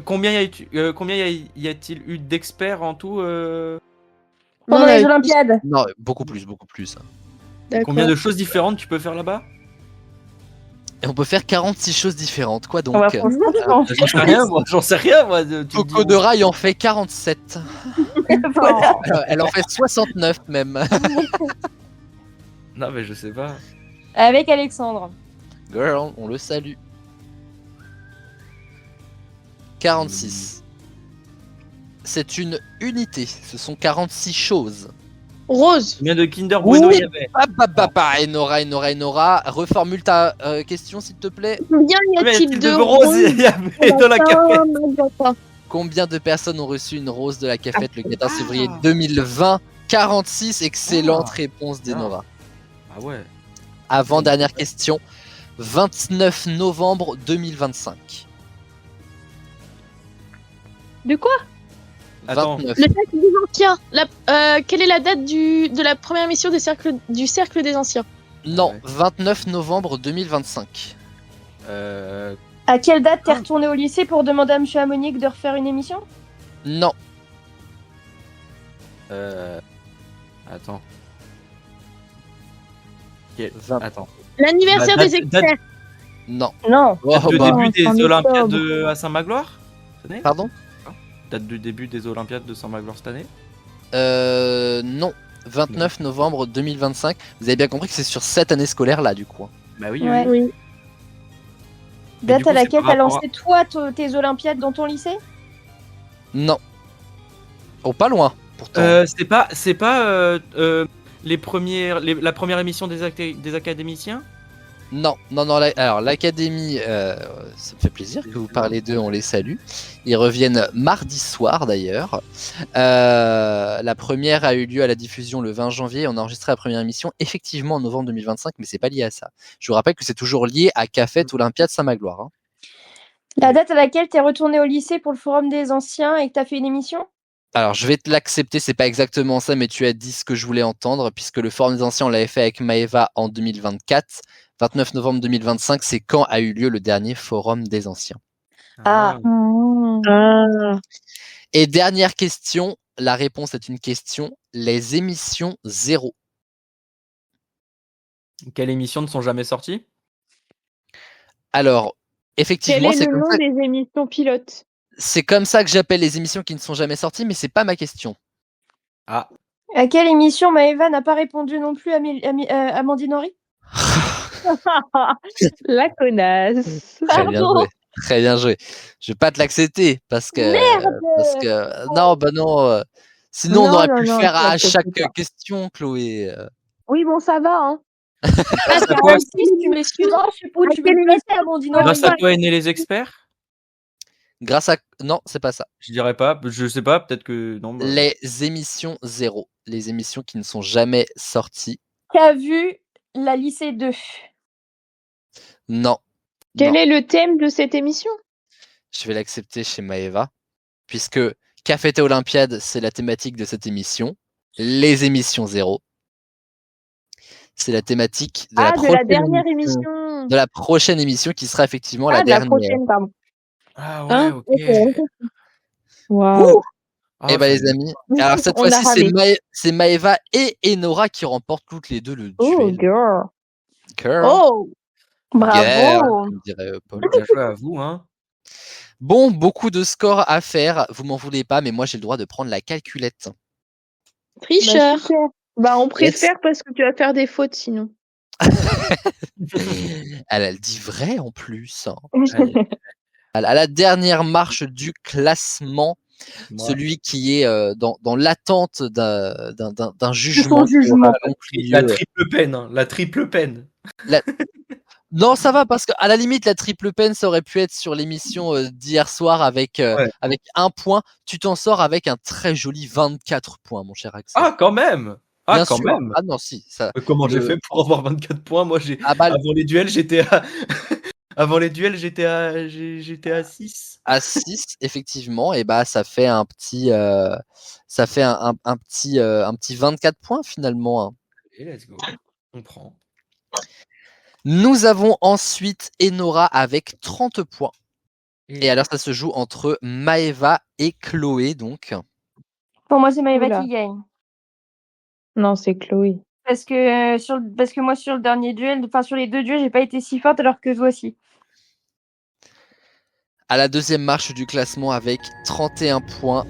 Combien y a-t-il eu d'experts en tout Pendant on a les eu- Olympiades. Non, beaucoup plus, beaucoup plus. D'accord. Combien de choses différentes tu peux faire là-bas? Et on peut faire 46 choses différentes. Quoi donc On va prendre ça. J'en sais rien, moi. J'en sais rien, moi. Tu me dis- Coco de Rail en fait 47. Voilà. Elle en fait 69 même. Non, mais je sais pas. Avec Alexandre. Girl, on le salue. 46. C'est une unité. Ce sont 46 choses. Rose. Combien de Kinder Bueno Oui. il y avait? Et Nora. Reformule ta question s'il te plaît. Combien y Combien y a-t-il a-t-il de de roses il y avait dans la cafette? Combien de personnes ont reçu une rose de la cafette le 14 février 2020? 46. Excellente réponse d'Enora. Ah ouais. Avant-dernière question. 29 novembre 2025. De quoi? Attends. 29. Le cercle des anciens. Quelle est la date de la première émission du cercle des anciens? Non, Ouais. 29 novembre 2025. À quelle date t'es retourné au lycée pour demander à Monsieur Amonique de refaire une émission? Non, Attends. 20. Attends. L'anniversaire Date- des experts. non. Non. Oh, Date de bah, début des en Olympiades octobre. à Saint-Magloire cette année? Pardon? Date de début des Olympiades de Saint-Magloire cette année? Non. 29 novembre 2025. Vous avez bien compris que c'est sur cette année scolaire là du coup. Bah oui, Ouais. Oui. Date du coup, à laquelle c'est par t'as rapport lancé toi tes Olympiades dans ton lycée? Non. Oh, pas loin pourtant. C'est pas la première émission des académiciens? Non. Alors l'académie, ça me fait plaisir que vous parlez d'eux, on les salue. Ils reviennent mardi soir d'ailleurs. La première a eu lieu à la diffusion le 20 janvier. On a enregistré la première émission effectivement en novembre 2025, mais c'est pas lié à ça. Je vous rappelle que c'est toujours lié à Cafette Olympiade Saint-Magloire. Hein. La date à laquelle t'es retourné au lycée pour le forum des anciens et que t'as fait une émission? Alors, je vais te l'accepter, c'est pas exactement ça, mais tu as dit ce que je voulais entendre, puisque le Forum des Anciens, on l'avait fait avec Maëva en 2024. 29 novembre 2025, c'est quand a eu lieu le dernier Forum des Anciens. Ah. Ah. Et dernière question, la réponse est une question, les émissions 0. Quelles émissions ne sont jamais sorties? Alors, Quel effectivement, est le nom des émissions pilotes? c'est comme ça que j'appelle les émissions qui ne sont jamais sorties, mais c'est pas ma question. Ah. À quelle émission Maëva n'a pas répondu non plus à Amandine Henry? La connasse. Très bien Pardon. joué. Très bien joué. Je vais pas te l'accepter parce que non, bah non. Sinon, on Non, aurait non, pu le non, faire je à l'accepte chaque pas. question, Chloé. Oui, bon, ça va, hein. Grâce à Ah, quoi, tu m'excuseras, je sais pas où tu veux quelle te placer, Amandine Henry. grâce à quoi est né les experts? Grâce à non, c'est pas ça. Je dirais pas, je sais pas, peut-être que non. Bah... Les émissions 0, les émissions qui ne sont jamais sorties. T'as vu la lycée 2? Non. Quel Non. est le thème de cette émission? Je vais l'accepter chez Maëva, puisque Café Olympiade, c'est la thématique de cette émission. Les émissions 0. C'est la thématique de la dernière émission. de la prochaine émission qui sera effectivement la de la dernière. prochaine, pardon. Ah ouais, Hein, ok. Waouh. Ah, Eh ben ça les me- amis, alors cette On a fois-ci ramé. c'est Maëva et Enora qui remportent toutes les deux le Oh, duel. girl. Girl. Oh. Girl, Bravo. comme dirait Paul. Bien joué à vous, hein. Bon, beaucoup de scores à faire, vous m'en voulez pas, mais moi j'ai le droit de prendre la calculette. Tricheur. Super. Bah, on préfère parce que tu vas faire des fautes sinon. Elle dit vrai en plus. Allez, À la dernière marche du classement, moi. celui qui est dans l'attente d'un jugement. jugement. qui aura donc La lieu. triple peine, hein, la triple peine. Non, ça va parce qu'à la limite, la triple peine, ça aurait pu être sur l'émission d'hier soir avec avec 1 point. Tu t'en sors avec un très joli 24 points, mon cher Axel. Ah, quand même. Ah, Bien quand sûr. même. Ah non, si. Ça... Comment j'ai Le- fait pour avoir 24 points? Moi, Ah bah, avant les duels, j'étais à... Avant les duels, j'étais à 6. à 6, effectivement, et bah ça fait un petit, ça fait un petit 24 points finalement. Hein. Et let's go. On prend. Nous avons ensuite Enora avec 30 points. Et alors ça se joue entre Maëva et Chloé donc. Pour moi, c'est Maëva Oula. qui gagne. Non, c'est Chloé. Parce que moi, sur le dernier duel, enfin, sur les 2 duels, j'ai pas été si forte alors que toi aussi. À la deuxième marche du classement avec 31 points,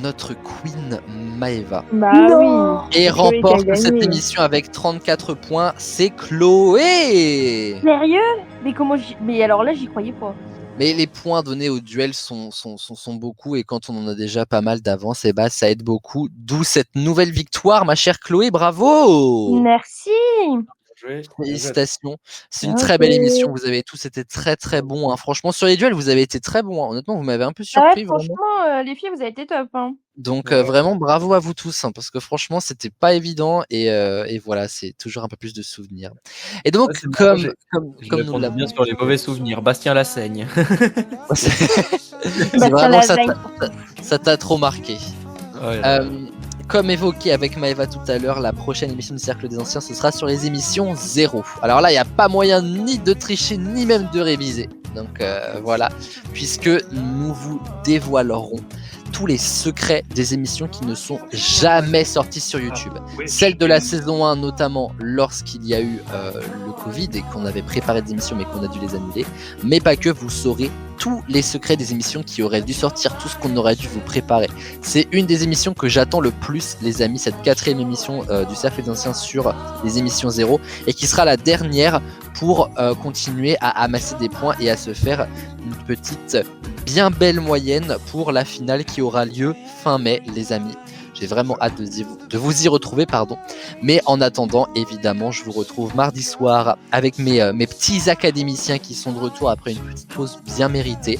notre queen Maëva. Bah Non. oui. Et C'est Chloé qui a remporte gagné. cette émission avec 34 points, c'est Chloé. Sérieux? Mais mais alors là, j'y croyais pas. Mais les points donnés au duel sont beaucoup et quand on en a déjà pas mal d'avance, et bah ça aide beaucoup. D'où cette nouvelle victoire, ma chère Chloé, bravo! Merci. Félicitations. C'est une Ok. très belle émission. Vous avez tous été très très bons. Hein. Franchement, sur les duels, vous avez été très bons. Hein. Honnêtement, vous m'avez un peu Ouais, surpris. Vraiment. franchement, les filles, vous avez été top. Hein. Donc Ouais. vraiment bravo à vous tous hein, parce que franchement c'était pas évident et voilà c'est toujours un peu plus de souvenirs. Et donc Ouais, c'est comme marrant, Je nous réponds l'avons bien sur les mauvais souvenirs. Bastien Lassaigne. c'est vraiment ça t'a trop marqué. Ouais, Comme évoqué avec Maëva tout à l'heure, la prochaine émission du Cercle des Anciens, ce sera sur les émissions 0. Alors là, il n'y a pas moyen ni de tricher, ni même de réviser. Donc voilà, puisque nous vous dévoilerons tous les secrets des émissions qui ne sont jamais sorties sur YouTube. Celle de la saison 1 notamment lorsqu'il y a eu le Covid et qu'on avait préparé des émissions mais qu'on a dû les annuler. Mais pas que, vous saurez tous les secrets des émissions qui auraient dû sortir, tout ce qu'on aurait dû vous préparer. C'est une des émissions que j'attends le plus, les amis, cette 4e émission du Cercle des Anciens sur les émissions 0 et qui sera la dernière pour continuer à amasser des points et à se faire une petite bien belle moyenne pour la finale qui aura lieu fin mai, les amis. J'ai vraiment hâte de vous y retrouver, pardon. Mais en attendant, évidemment, je vous retrouve mardi soir avec mes petits académiciens qui sont de retour après une petite pause bien méritée.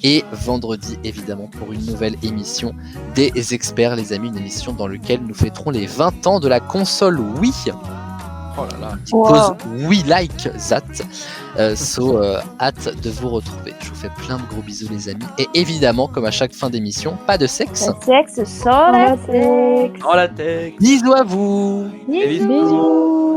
Et vendredi, évidemment, pour une nouvelle émission des experts, les amis, une émission dans laquelle nous fêterons les 20 ans de la console Wii. Oh là là. Wow. Cause we like that. Hâte de vous retrouver. Je vous fais plein de gros bisous les amis. Et évidemment, comme à chaque fin d'émission, pas de sexe. Le sexe sans la sexe. Dans la tech. Bisous à vous. Et bisous. Bisous.